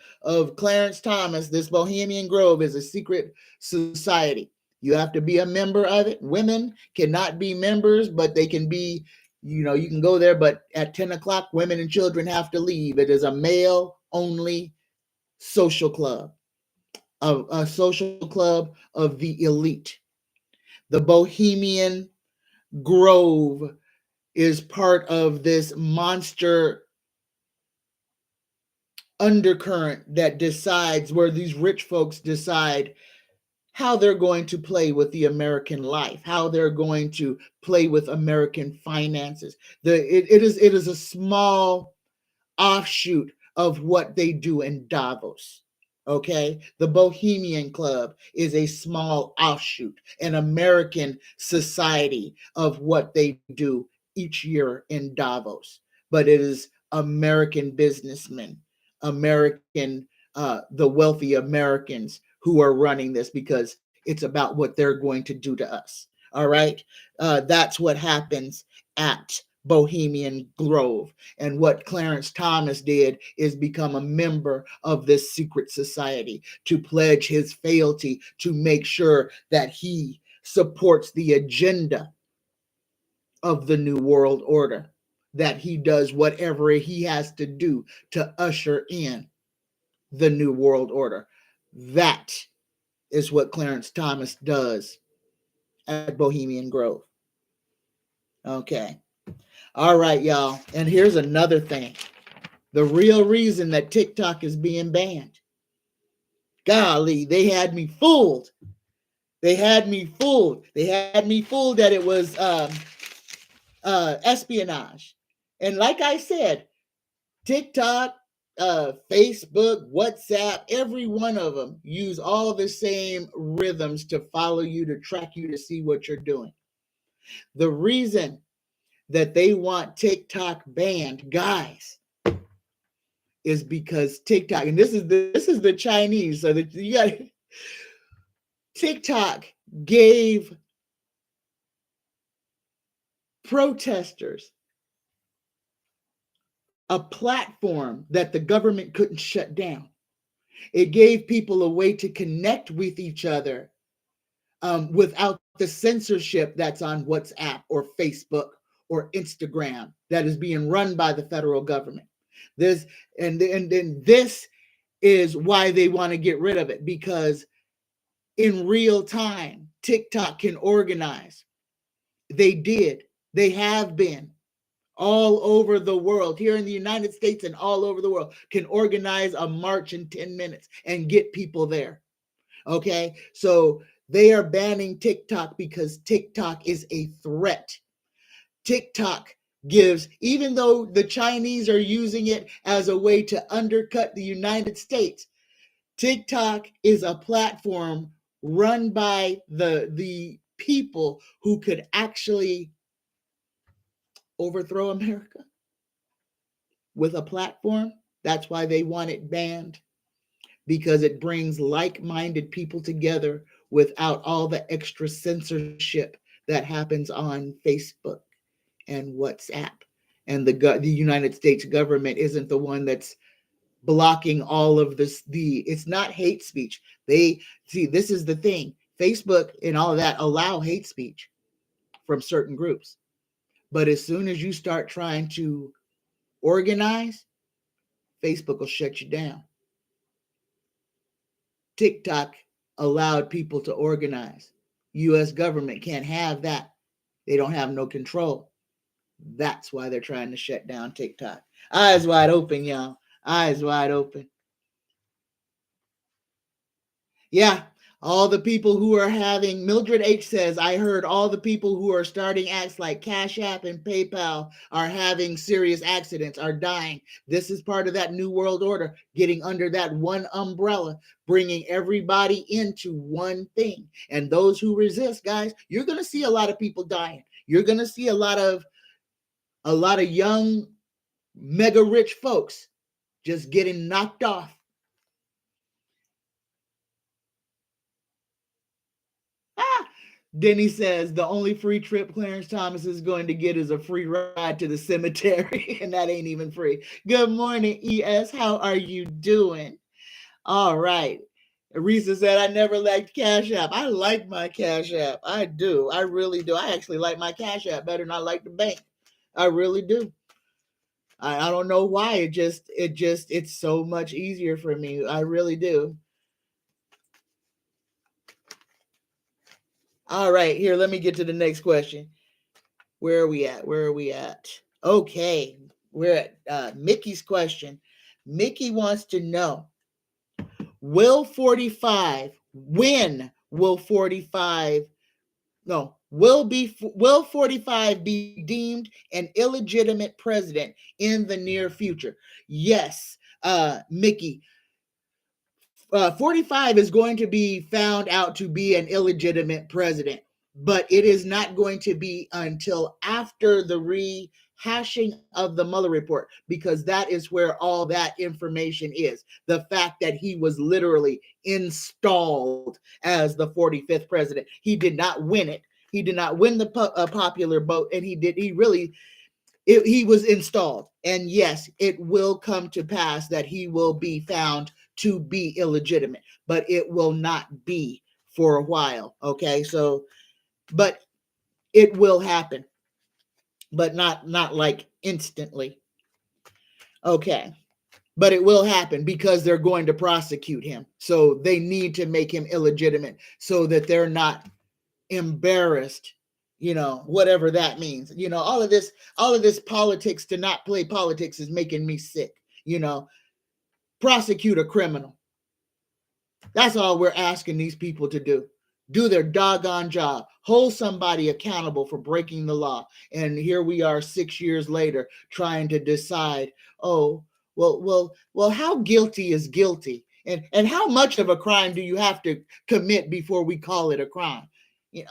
Clarence Thomas, this Bohemian Grove, is a secret society. You have to be a member of it. Women cannot be members, but they can be, you can go there, but at 10 o'clock, women and children have to leave. It is a male only social club. A social club of the elite. The Bohemian Grove is part of this monster undercurrent that decides, where these rich folks decide how they're going to play with the American life, how they're going to play with American finances. It is a small offshoot of what they do in Davos. Okay, the Bohemian Club is a small offshoot, an American society of what they do each year in Davos. But it is American businessmen, the wealthy Americans who are running this, because it's about what they're going to do to us. All right, that's what happens at Bohemian Grove. And what Clarence Thomas did is become a member of this secret society to pledge his fealty, to make sure that he supports the agenda of the New World Order, that he does whatever he has to do to usher in the New World Order. That is what Clarence Thomas does at Bohemian Grove. Okay. All right, y'all. And here's another thing. The real reason that TikTok is being banned. Golly, they had me fooled. They had me fooled. They had me fooled that it was espionage. And like I said, TikTok, Facebook, WhatsApp, every one of them use all the same rhythms to follow you, to track you, to see what you're doing. The reason that they want TikTok banned, guys, is because TikTok, and this is the Chinese, so that you got TikTok gave protesters a platform that the government couldn't shut down. It gave people a way to connect with each other without the censorship that's on WhatsApp or Facebook or Instagram that is being run by the federal government. This and then this is why they want to get rid of it, because in real time, TikTok can organize. They have been all over the world, here in the United States and all over the world, can organize a march in 10 minutes and get people there. Okay, so they are banning TikTok because TikTok is a threat. TikTok gives, even though the Chinese are using it as a way to undercut the United States, TikTok is a platform run by the people who could actually overthrow America with a platform. That's why they want it banned, because it brings like-minded people together without all the extra censorship that happens on Facebook and WhatsApp. And the United States government isn't the one that's blocking all of this. It's not hate speech. This is the thing. Facebook and all of that allow hate speech from certain groups. But as soon as you start trying to organize, Facebook will shut you down. TikTok allowed people to organize. US government can't have that. They don't have no control. That's why they're trying to shut down TikTok. Eyes wide open, y'all. Eyes wide open. Yeah, all the people who are having, Mildred H says, I heard all the people who are starting acts like Cash App and PayPal are having serious accidents, are dying. This is part of that new world order, getting under that one umbrella, bringing everybody into one thing. And those who resist, guys, you're going to see a lot of people dying. You're going to see a lot of young, mega rich folks just getting knocked off. Denny says the only free trip Clarence Thomas is going to get is a free ride to the cemetery, and that ain't even free. Good morning, ES. How are you doing? All right. Risa said, I never liked Cash App. I like my Cash App. I do. I really do. I actually like my Cash App better than I like the bank. I really do. I don't know why. It's so much easier for me. I really do. All right, here, let me get to the next question. Where are we at? Okay, we're at Mickey's question. Mickey wants to know, will 45 will 45 be deemed an illegitimate president in the near future? Yes, Mickey. 45 is going to be found out to be an illegitimate president, but it is not going to be until after the rehashing of the Mueller report, because that is where all that information is. The fact that he was literally installed as the 45th president. He did not win it. He did not win the popular vote, and he was installed. And yes, it will come to pass that he will be found to be illegitimate, but it will not be for a while. Okay, so, but it will happen, but not like instantly. Okay, but it will happen because they're going to prosecute him, so they need to make him illegitimate so that they're not embarrassed, whatever that means. All of this politics, to not play politics, is making me sick. Prosecute a criminal. That's all we're asking these people to do. Do their doggone job. Hold somebody accountable for breaking the law. And here we are 6 years later trying to decide, well, how guilty is guilty? And how much of a crime do you have to commit before we call it a crime?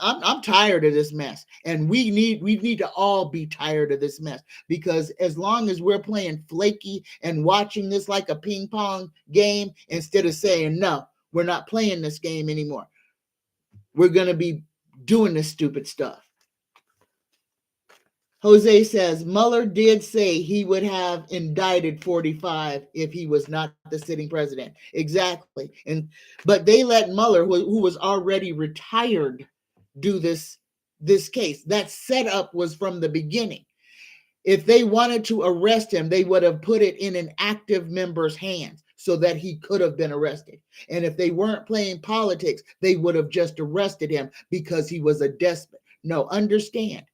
I'm tired of this mess, and we need to all be tired of this mess, because as long as we're playing flaky and watching this like a ping pong game, instead of saying, no, we're not playing this game anymore, we're going to be doing this stupid stuff. Jose says, Mueller did say he would have indicted 45 if he was not the sitting president. Exactly. But they let Mueller, who was already retired, do this case. That setup was from the beginning. If they wanted to arrest him, they would have put it in an active member's hands so that he could have been arrested. And if they weren't playing politics, they would have just arrested him because he was a despot. No, understand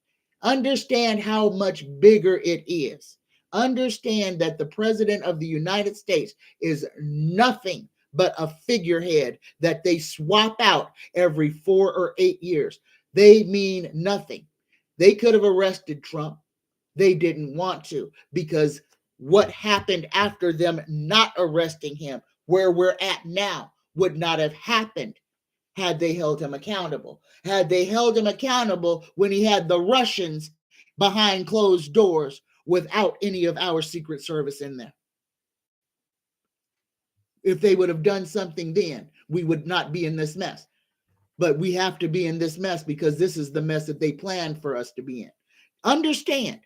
how much bigger it is. Understand that the president of the United States is nothing but a figurehead that they swap out every 4 or 8 years. They mean nothing. They could have arrested Trump. They didn't want to, because what happened after them not arresting him, where we're at now, would not have happened had they held him accountable. Had they held him accountable when he had the Russians behind closed doors without any of our Secret Service in there. If they would have done something then, we would not be in this mess. But we have to be in this mess because this is the mess that they planned for us to be in. Understand,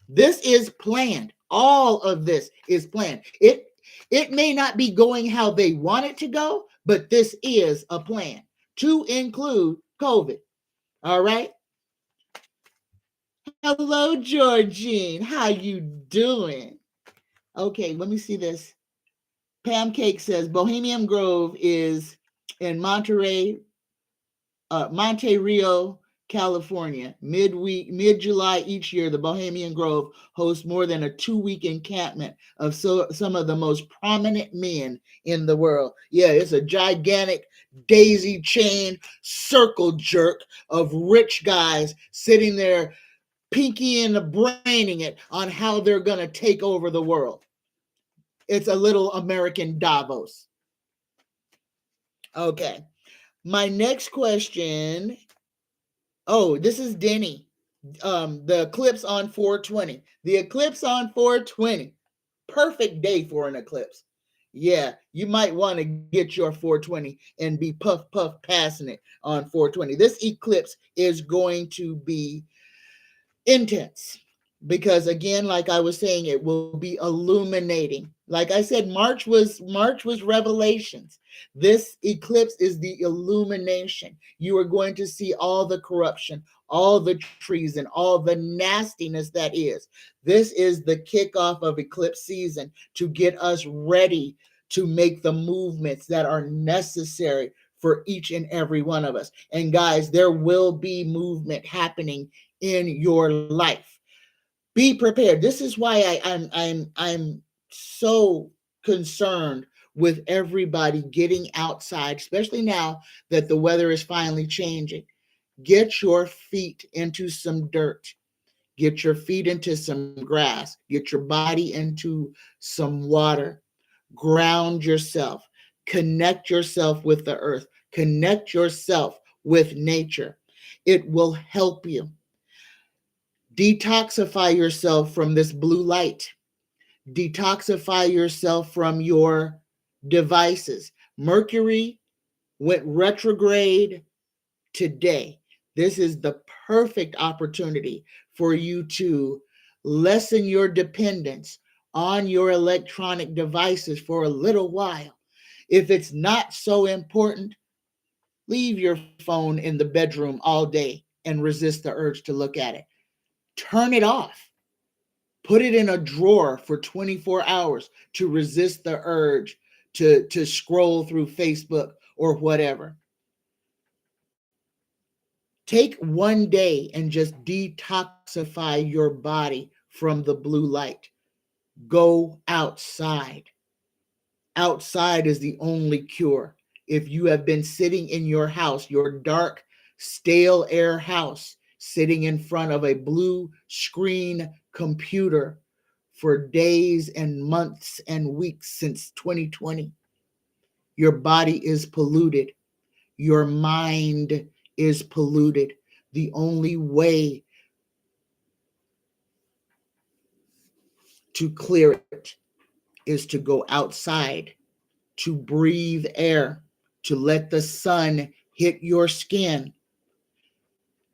this is planned. All of this is planned. It may not be going how they want it to go, but this is a plan to include COVID. All right? Hello, Georgine. How you doing? Okay, let me see this. Pam Cake says Bohemian Grove is in Monte Rio, California. Mid-July each year, the Bohemian Grove hosts more than a 2-week encampment of some of the most prominent men in the world. Yeah, it's a gigantic daisy chain circle jerk of rich guys sitting there pinky and braining it on how they're going to take over the world. It's a little American Davos. Okay. My next question. Oh, this is Denny. The eclipse on 420. The eclipse on 420. Perfect day for an eclipse. Yeah, you might want to get your 420 and be puff passing it on 420. This eclipse is going to be intense because, again, like I was saying, it will be illuminating. Like I said, March was revelations. This eclipse is the illumination. You are going to see all the corruption, all the treason, all the nastiness that is. This is the kickoff of eclipse season to get us ready to make the movements that are necessary for each and every one of us. And guys, there will be movement happening in your life. Be prepared. This is why I'm so concerned with everybody getting outside, especially now that the weather is finally changing. Get your feet into some dirt. Get your feet into some grass. Get your body into some water. Ground yourself. Connect yourself with the earth. Connect yourself with nature. It will help you. Detoxify yourself from this blue light. Detoxify yourself from your devices. Mercury went retrograde today. This is the perfect opportunity for you to lessen your dependence on your electronic devices for a little while. If it's not so important, leave your phone in the bedroom all day and resist the urge to look at it. Turn it off. Put it in a drawer for 24 hours to resist the urge to scroll through Facebook or whatever. Take one day and just detoxify your body from the blue light. Go outside. Outside is the only cure. If you have been sitting in your house, your dark, stale air house, sitting in front of a blue screen computer for days and months and weeks since 2020, your body is polluted. Your mind is polluted. The only way to clear it is to go outside, to breathe air, to let the sun hit your skin.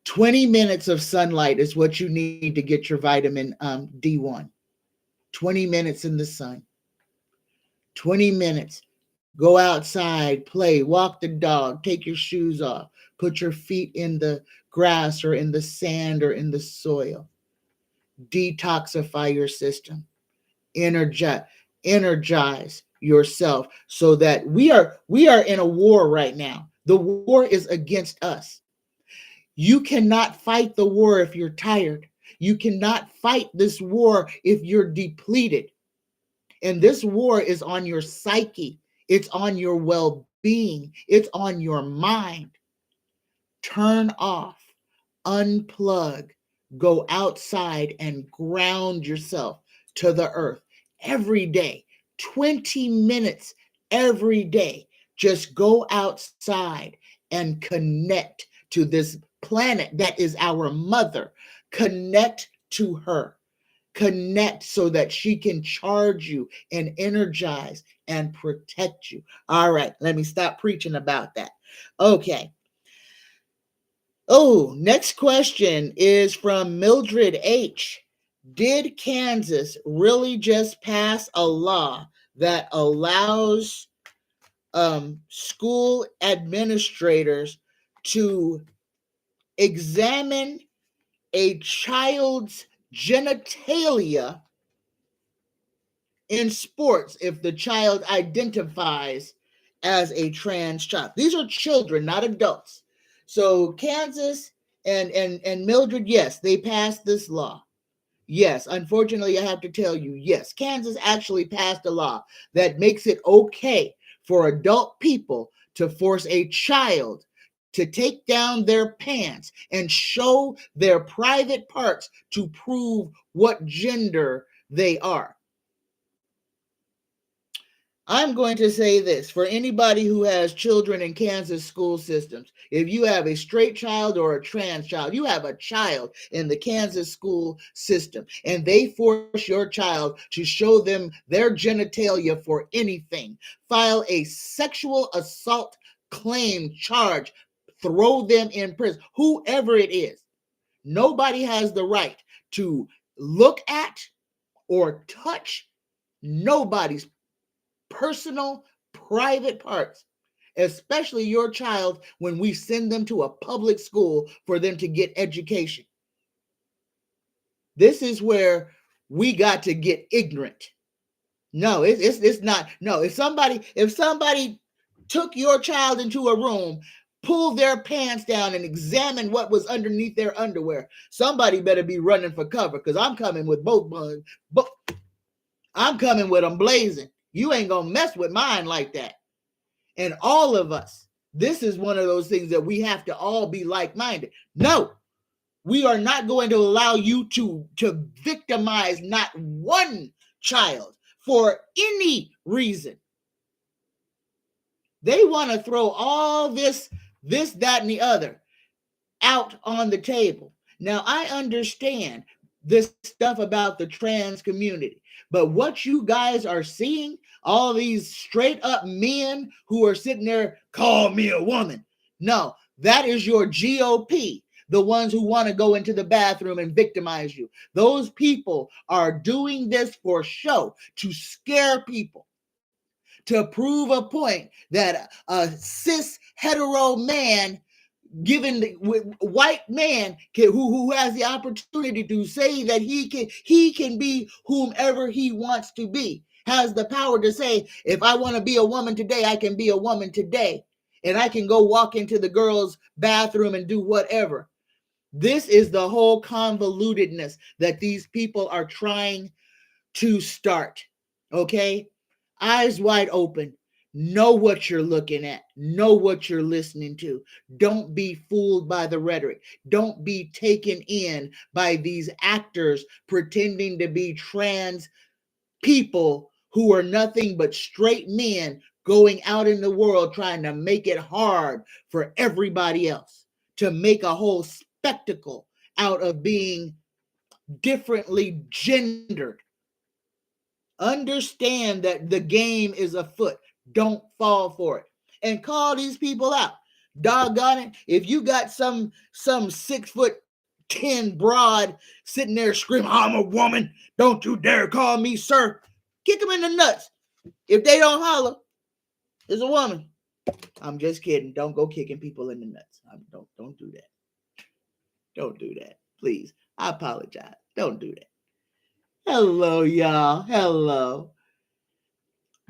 20 minutes of sunlight is what you need to get your vitamin D1. 20 minutes in the sun. 20 minutes. Go outside, play, walk the dog, take your shoes off, put your feet in the grass or in the sand or in the soil. Detoxify your system. Energize yourself so that we are in a war right now. The war is against us. You cannot fight the war if you're tired. You cannot fight this war if you're depleted. And this war is on your psyche. It's on your well-being. It's on your mind. Turn off, unplug, go outside and ground yourself to the earth every day, 20 minutes every day. Just go outside and connect to this planet that is our mother. Connect to her. Connect so that she can charge you and energize and protect you. All right, let me stop preaching about that. Okay. Oh, next question is from Mildred H. Did Kansas really just pass a law that allows school administrators to examine a child's genitalia in sports if the child identifies as a trans child. These are children, not adults. So Kansas and Mildred, yes, they passed this law. Yes, unfortunately, I have to tell you, yes, Kansas actually passed a law that makes it okay for adult people to force a child to take down their pants and show their private parts to prove what gender they are. I'm going to say this for anybody who has children in Kansas school systems. If you have a straight child or a trans child, you have a child in the Kansas school system, and they force your child to show them their genitalia for anything, file a sexual assault claim charge, throw them in prison, whoever it is. Nobody has the right to look at or touch nobody's personal, private parts, especially your child when we send them to a public school for them to get education. This is where we got to get ignorant. No, it's not. No, if somebody took your child into a room, pulled their pants down, and examined what was underneath their underwear, somebody better be running for cover because I'm coming with both buns. I'm coming with them blazing. You ain't gonna mess with mine like that. And all of us, this is one of those things that we have to all be like-minded. No, we are not going to allow you to victimize not one child for any reason. They want to throw all this, that, and the other out on the table. Now, I understand this stuff about the trans community, but what you guys are seeing, all these straight up men who are sitting there, call me a woman. No, that is your GOP, the ones who want to go into the bathroom and victimize you. Those people are doing this for show, to scare people, to prove a point that a cis hetero man, given the white man who has the opportunity to say that he can be whomever he wants to be, has the power to say, if I want to be a woman today, I can be a woman today, and I can go walk into the girls' bathroom and do whatever. This is the whole convolutedness that these people are trying to start. Okay, eyes wide open. Know what you're looking at. Know what you're listening to. Don't be fooled by the rhetoric. Don't be taken in by these actors pretending to be trans people who are nothing but straight men going out in the world trying to make it hard for everybody else, to make a whole spectacle out of being differently gendered. Understand that the game is afoot. Don't fall for it. And call these people out. Doggone it. If you got some 6'10" broad sitting there screaming, I'm a woman, don't you dare call me sir, kick them in the nuts. If they don't holler, it's a woman. I'm just kidding. Don't go kicking people in the nuts. Don't do that. Don't do that. Please. I apologize. Don't do that. Hello, y'all. Hello.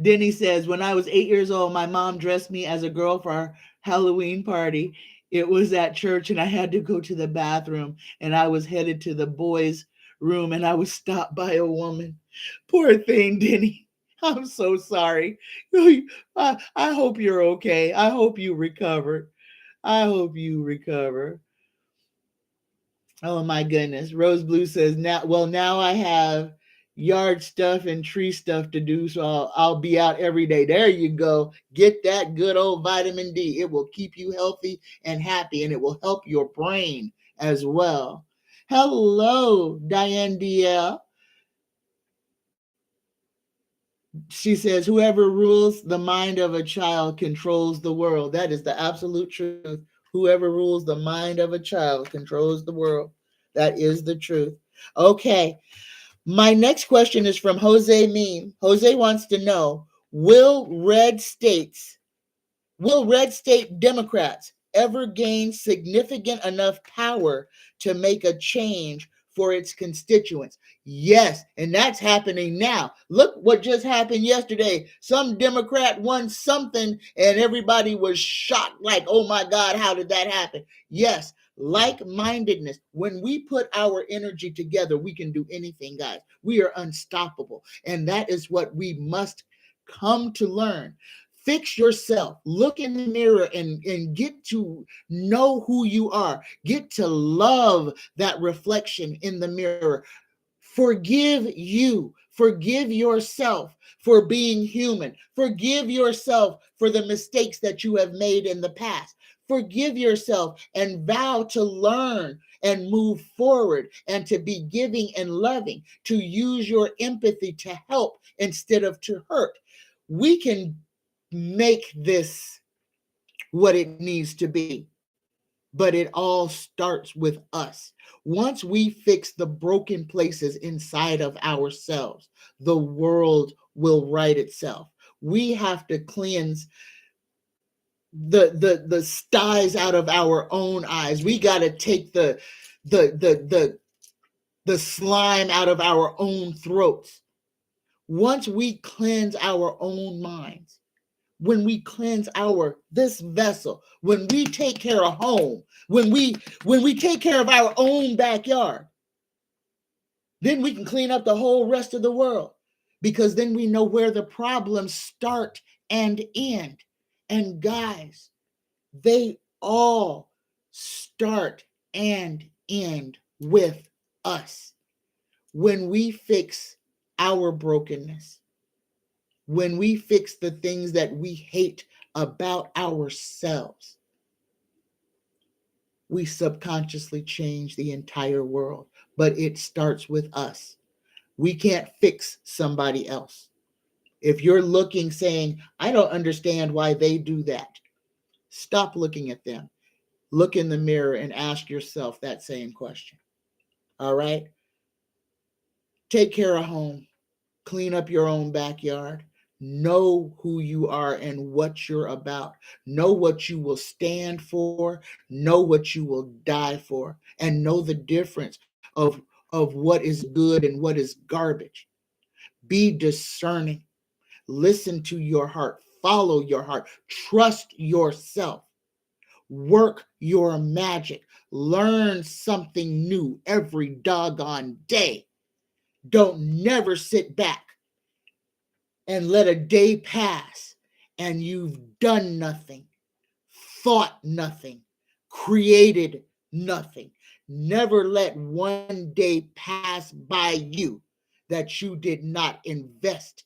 Denny says, when I was 8 years old, my mom dressed me as a girl for our Halloween party. It was at church, and I had to go to the bathroom, and I was headed to the boys' room, and I was stopped by a woman. Poor thing, Denny. I'm so sorry. I hope you're okay. I hope you recovered. I hope you recover. Oh my goodness. Rose Blue says, now I have yard stuff and tree stuff to do, so I'll be out every day. There you go. Get that good old vitamin D. It will keep you healthy and happy, and it will help your brain as well. Hello, Diane DL. She says, whoever rules the mind of a child controls the world. That is the absolute truth. Whoever rules the mind of a child controls the world. That is the truth. Okay. My next question is from Jose Meme. Jose wants to know, will red state Democrats ever gain significant enough power to make a change for its constituents? Yes, and that's happening now. Look what just happened yesterday. Some Democrat won something and everybody was shocked like, oh my God, how did that happen? Yes, like-mindedness. When we put our energy together, we can do anything, guys. We are unstoppable. And that is what we must come to learn. Fix yourself. Look in the mirror and get to know who you are. Get to love that reflection in the mirror. Forgive you. Forgive yourself for being human. Forgive yourself for the mistakes that you have made in the past. Forgive yourself and vow to learn and move forward and to be giving and loving, to use your empathy to help instead of to hurt. We can make this what it needs to be. But it all starts with us. Once we fix the broken places inside of ourselves, the world will right itself. We have to cleanse the styes out of our own eyes. We got to take the slime out of our own throats. Once we cleanse our own minds, when we cleanse this vessel, when we take care of home, when we take care of our own backyard, then we can clean up the whole rest of the world, because then we know where the problems start and end. And guys, they all start and end with us. When we fix our brokenness, when we fix the things that we hate about ourselves, we subconsciously change the entire world. But it starts with us. We can't fix somebody else. If you're looking saying, I don't understand why they do that, stop looking at them. Look in the mirror and ask yourself that same question. All right? Take care of home. Clean up your own backyard. Know who you are and what you're about. Know what you will stand for. Know what you will die for. And know the difference of what is good and what is garbage. Be discerning. Listen to your heart. Follow your heart. Trust yourself. Work your magic. Learn something new every doggone day. Don't never sit back and let a day pass and you've done nothing, thought nothing, created nothing. Never let one day pass by you that you did not invest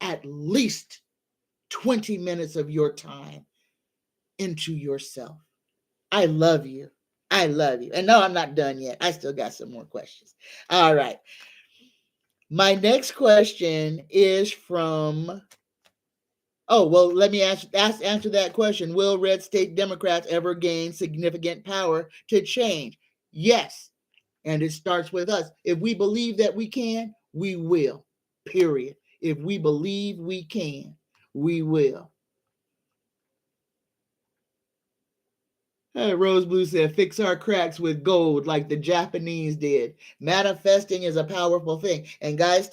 at least 20 minutes of your time into yourself. I love you. I love you. And no, I'm not done yet. I still got some more questions. All right. My next question is from, oh, well, let me answer that question. Will red state Democrats ever gain significant power to change? Yes. And it starts with us. If we believe that we can, we will. Period. If we believe we can, we will. Rose Blue said, fix our cracks with gold like the Japanese did. Manifesting is a powerful thing. And guys,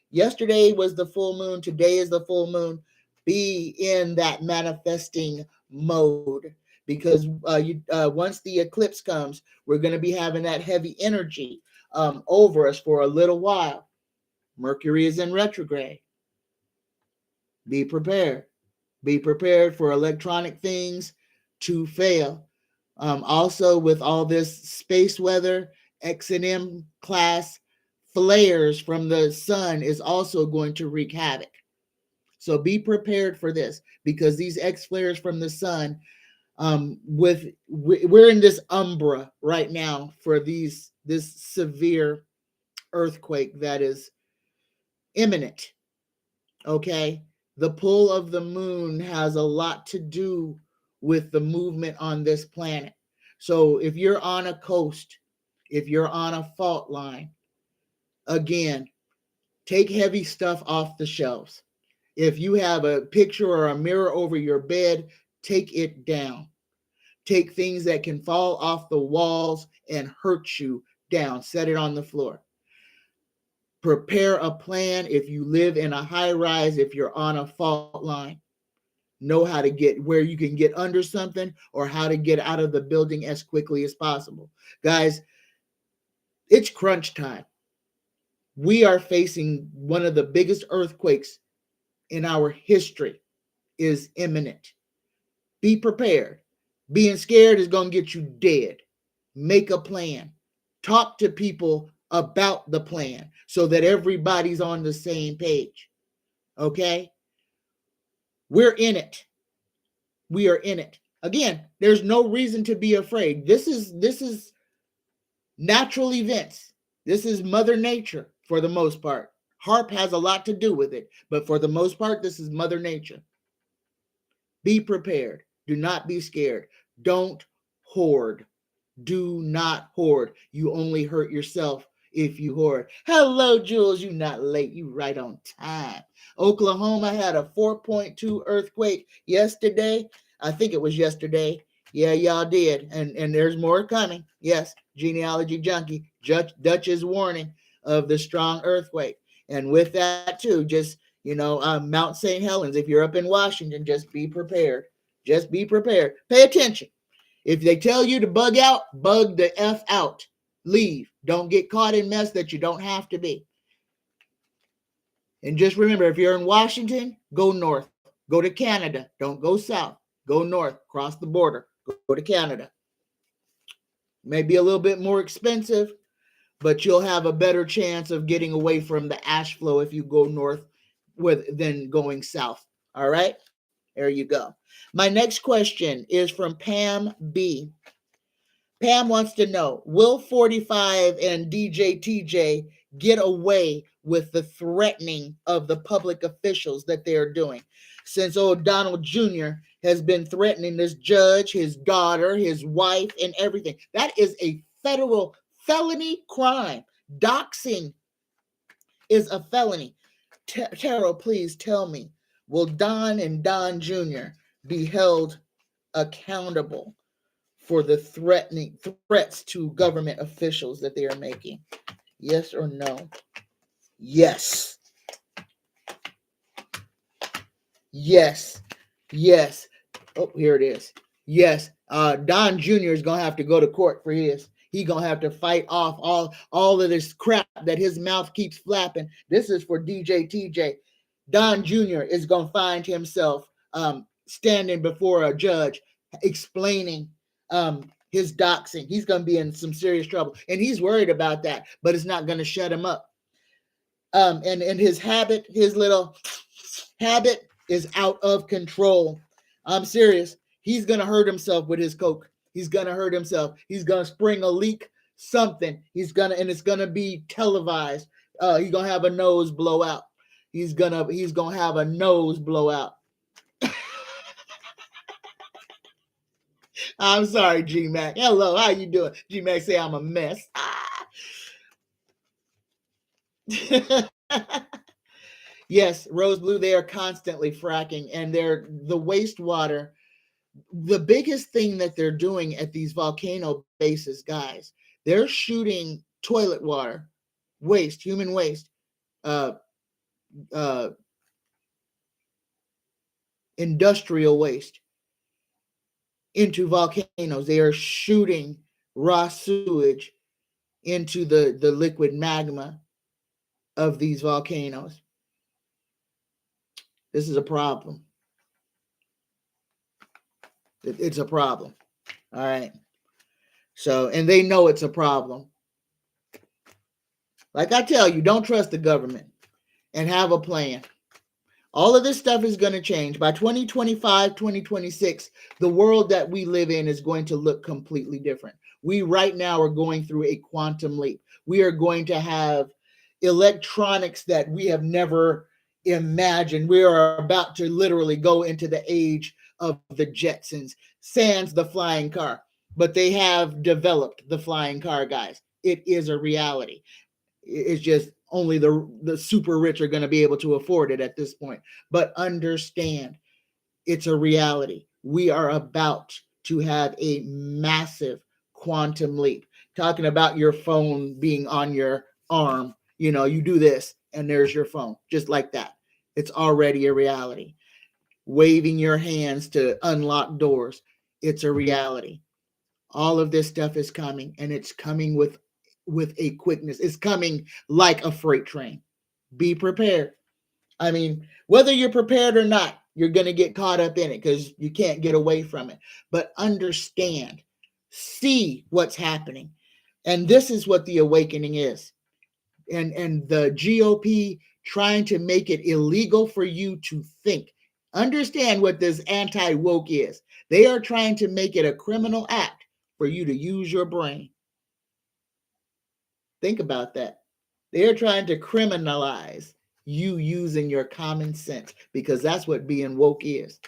yesterday was the full moon. Today is the full moon. Be in that manifesting mode, because once the eclipse comes, we're going to be having that heavy energy over us for a little while. Mercury is in retrograde. Be prepared. Be prepared for electronic things to fail. Also, with all this space weather, X&M class flares from the sun is also going to wreak havoc. So be prepared for this, because these X flares from the sun, we're in this umbra right now for this severe earthquake that is imminent. Okay, the pull of the moon has a lot to do with the movement on this planet. So if you're on a coast, if you're on a fault line, again, take heavy stuff off the shelves. If you have a picture or a mirror over your bed, take it down. Take things that can fall off the walls and hurt you down. Set it on the floor. Prepare a plan. If you live in a high rise, if you're on a fault line, know how to get where you can get under something or how to get out of the building as quickly as possible. Guys, it's crunch time. We are facing one of the biggest earthquakes in our history is imminent. Be prepared. Being scared is going to get you dead. Make a plan. Talk to people about the plan so that everybody's on the same page. Okay? We're in it. We are in it. Again, there's no reason to be afraid. This is natural events. This is Mother Nature for the most part. HARP has a lot to do with it, but for the most part, this is Mother Nature. Be prepared. Do not be scared. Don't hoard. Do not hoard. You only hurt yourself if you hoard. Hello, Jules. You not late. You right on time. Oklahoma had a 4.2 earthquake yesterday. I think it was yesterday. Yeah, y'all did. And there's more coming. Yes, genealogy junkie. Dutch is warning of the strong earthquake. And with that, too, just, Mount St. Helens, if you're up in Washington, just be prepared. Just be prepared. Pay attention. If they tell you to bug out, bug the F out. Leave. Don't get caught in mess that you don't have to be. And just remember, if you're in Washington, go north. Go to Canada. Don't go south. Go north. Cross the border. Go to Canada. Maybe a little bit more expensive, but you'll have a better chance of getting away from the ash flow if you go north than going south. All right? There you go. My next question is from Pam B. Pam wants to know, will 45 and DJ TJ get away with the threatening of the public officials that they are doing? Since old Donald Jr. has been threatening this judge, his daughter, his wife, and everything. That is a federal felony crime. Doxing is a felony. Taro, please tell me, will Don and Don Jr. be held accountable for the threats to government officials that they are making? Yes or no? Yes. Yes. Yes. Oh, here it is. Yes. Don Jr. is going to have to go to court for his. He's going to have to fight off all of this crap that his mouth keeps flapping. This is for DJ TJ. Don Jr. is going to find himself standing before a judge explaining his doxing. He's going to be in some serious trouble. And he's worried about that, but it's not going to shut him up. And his little habit is out of control. I'm serious. He's going to hurt himself with his coke. He's going to hurt himself. He's going to spring a leak, something. And it's going to be televised. He's going to have a nose blowout. He's going to have a nose blowout. I'm sorry, G-Mac. Hello, how you doing? G-Mac say I'm a mess. Yes, Rose Blue, they are constantly fracking, and the wastewater. The biggest thing that they're doing at these volcano bases, guys, they're shooting toilet water, waste, human waste, industrial waste into volcanoes. They are shooting raw sewage into the liquid magma of these volcanoes. This is a problem. It's a problem. All right. So, and they know it's a problem. Like I tell you, don't trust the government and have a plan. All of this stuff is going to change. By 2025, 2026, the world that we live in is going to look completely different. We right now are going through a quantum leap. We are going to have electronics that we have never imagined. We are about to literally go into the age of the Jetsons, sans the flying car. But they have developed the flying car, guys. It is a reality. It's just only the super rich are going to be able to afford it at this point. But understand, it's a reality. We are about to have a massive quantum leap. Talking about your phone being on your arm You do this and there's your phone, just like that. It's already a reality. Waving your hands to unlock doors, it's a reality. All of this stuff is coming, and it's coming with a quickness. It's coming like a freight train. Be prepared. I mean, whether you're prepared or not, you're going to get caught up in it because you can't get away from it. But understand, see what's happening. And this is what the awakening is. And the GOP trying to make it illegal for you to think. Understand what this anti-woke is. They are trying to make it a criminal act for you to use your brain. Think about that. They're trying to criminalize you using your common sense, because that's what being woke is.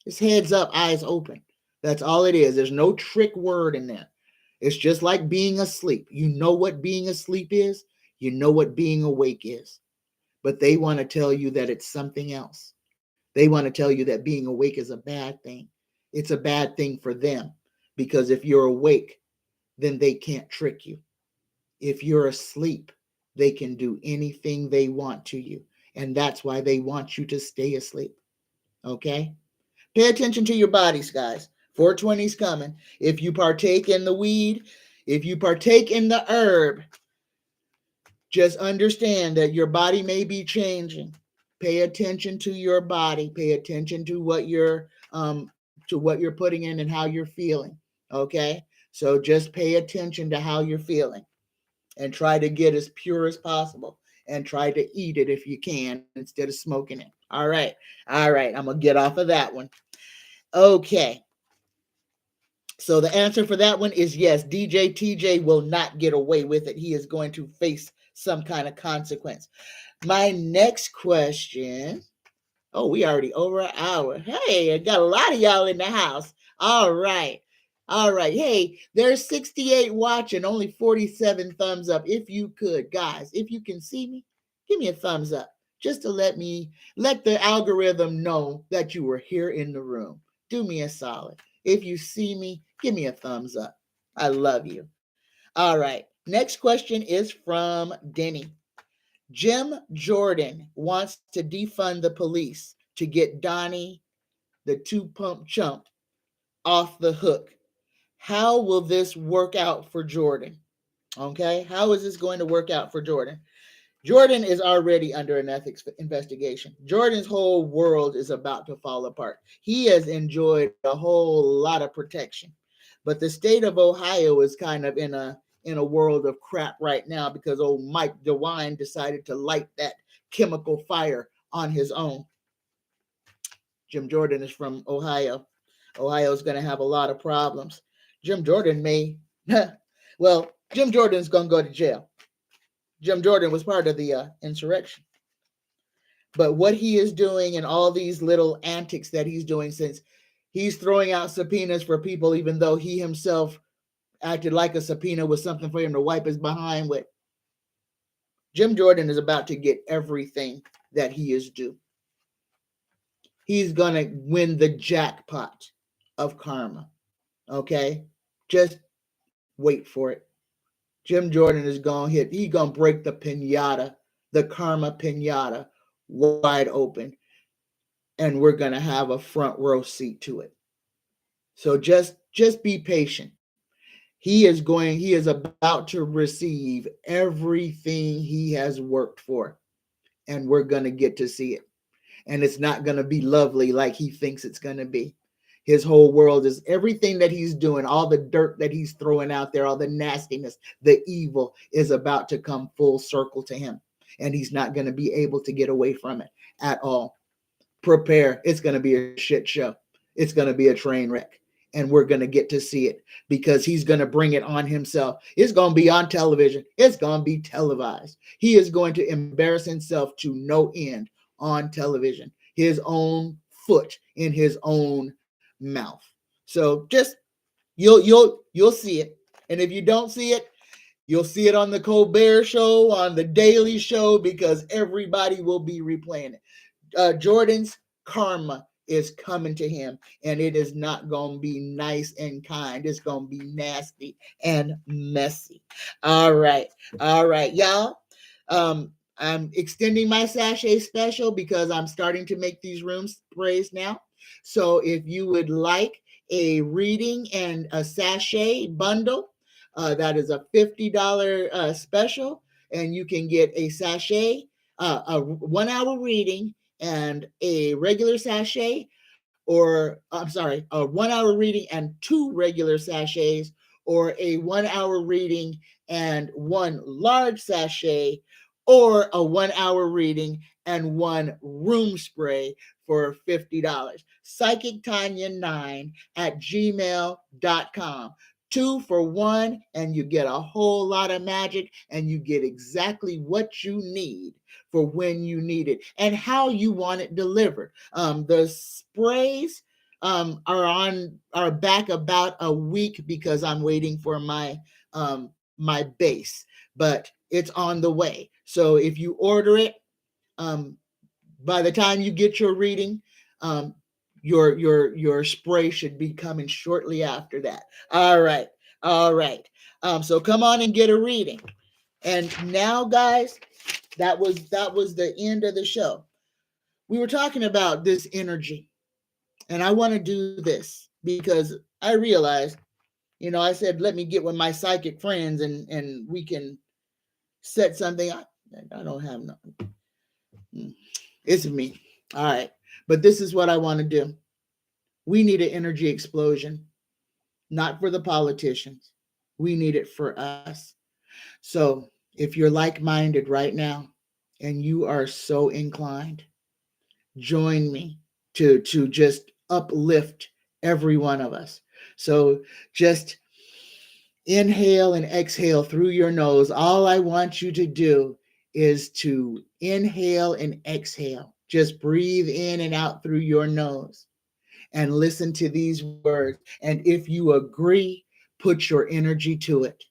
It's heads up, eyes open. That's all it is. There's no trick word in there. It's just like being asleep. You know what being asleep is. You know what being awake is. But they want to tell you that it's something else. They want to tell you that being awake is a bad thing. It's a bad thing for them, because if you're awake, then they can't trick you. If you're asleep, they can do anything they want to you. And that's why they want you to stay asleep. Okay? Pay attention to your bodies, guys. 420 is coming. If you partake in the weed, if you partake in the herb, just understand that your body may be changing. Pay attention to your body. Pay attention to what you're putting in and how you're feeling. Okay? So just pay attention to how you're feeling and try to get as pure as possible and try to eat it if you can instead of smoking it. All right. I'm going to get off of that one. Okay. So the answer for that one is yes. DJ TJ will not get away with it. He is going to face some kind of consequence. My next question. Oh, we already over an hour. Hey, I got a lot of y'all in the house. All right. Hey, there's 68 watching, only 47 thumbs up. If you could, guys, if you can see me, give me a thumbs up just to let the algorithm know that you were here in the room. Do me a solid. If you see me, give me a thumbs up. I love you. All right. Next question is from Denny. Jim Jordan wants to defund the police to get Donnie, the two-pump chump, off the hook. How will this work out for Jordan? Okay, how is this going to work out for Jordan? Jordan is already under an ethics investigation. Jordan's whole world is about to fall apart. He has enjoyed a whole lot of protection, but the state of Ohio is kind of in a world of crap right now because old Mike DeWine decided to light that chemical fire on his own. Jim Jordan is from Ohio. Ohio is going to have a lot of problems. Jim Jordan may, well, Jim Jordan is going to go to jail. Jim Jordan was part of the insurrection. But what he is doing and all these little antics that he's doing, since he's throwing out subpoenas for people, even though he himself acted like a subpoena was something for him to wipe his behind with. Jim Jordan is about to get everything that he is due. He's going to win the jackpot of karma. Okay? Just wait for it. Jim Jordan is going to he's going to break the pinata, the karma pinata, wide open. And we're going to have a front row seat to it. So just be patient. He is about to receive everything he has worked for. And we're going to get to see it. And it's not going to be lovely like he thinks it's going to be. His whole world is everything that he's doing, all the dirt that he's throwing out there, all the nastiness, the evil is about to come full circle to him. And he's not going to be able to get away from it at all. Prepare. It's going to be a shit show. It's going to be a train wreck. And we're going to get to see it because he's going to bring it on himself. It's going to be on television. It's going to be televised. He is going to embarrass himself to no end on television. His own foot in his own mouth. So just you'll see it. And if you don't see it, you'll see it on the Colbert Show, on the Daily Show, because everybody will be replaying it. Jordan's karma is coming to him, and it is not going to be nice and kind. It's going to be nasty and messy. All right, y'all. I'm extending my sachet special because I'm starting to make these room sprays now. So if you would like a reading and a sachet bundle, that is a $50 special, and you can get a sachet, a 1 hour reading, and a regular sachet, or I'm sorry, a 1 hour reading and 2 regular sachets, or a 1 hour reading and 1 large sachet, or a 1 hour reading and 1 room spray for $50. Psychic Tanya 9 at gmail.com. 2 for 1, and you get a whole lot of magic, and you get exactly what you need for when you need it and how you want it delivered. The sprays are back about a week because I'm waiting for my base, but it's on the way. So if you order it, um, by the time you get your reading, um, your spray should be coming shortly after that. All right, all right. So come on and get a reading. And now, guys, that was the end of the show. We were talking about this energy, and I want to do this because I realized, I said, let me get with my psychic friends, and we can set something. I don't have no. It's me. All right. But this is what I want to do. We need an energy explosion, not for the politicians. We need it for us. So if you're like minded right now and you are so inclined, join me to just uplift every one of us. So just inhale and exhale through your nose. All I want you to do is to inhale and exhale. Just breathe in and out through your nose and listen to these words. And if you agree, put your energy to it.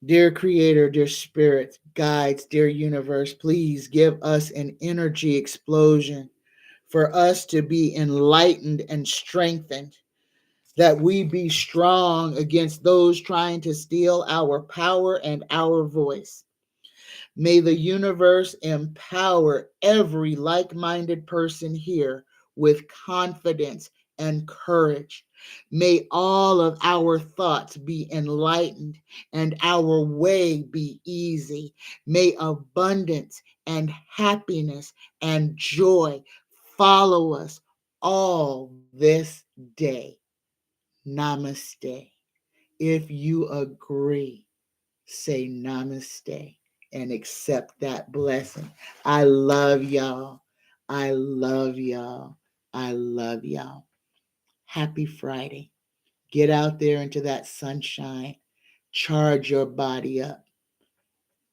Dear Creator, dear Spirit, guides, dear universe, please give us an energy explosion for us to be enlightened and strengthened, that we be strong against those trying to steal our power and our voice. May the universe empower every like minded person here with confidence and courage. May all of our thoughts be enlightened and our way be easy. May abundance and happiness and joy follow us all this day. Namaste. If you agree, say namaste and accept that blessing. I love y'all. I love y'all. I love y'all. Happy Friday. Get out there into that sunshine. Charge your body up.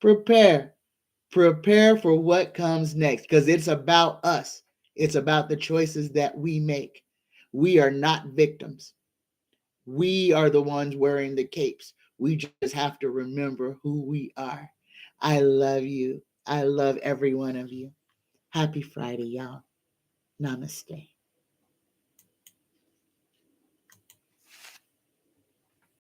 Prepare. Prepare for what comes next, because it's about us. It's about the choices that we make. We are not victims. We are the ones wearing the capes. We just have to remember who we are. I love you. I love every one of you. Happy Friday, y'all. Namaste.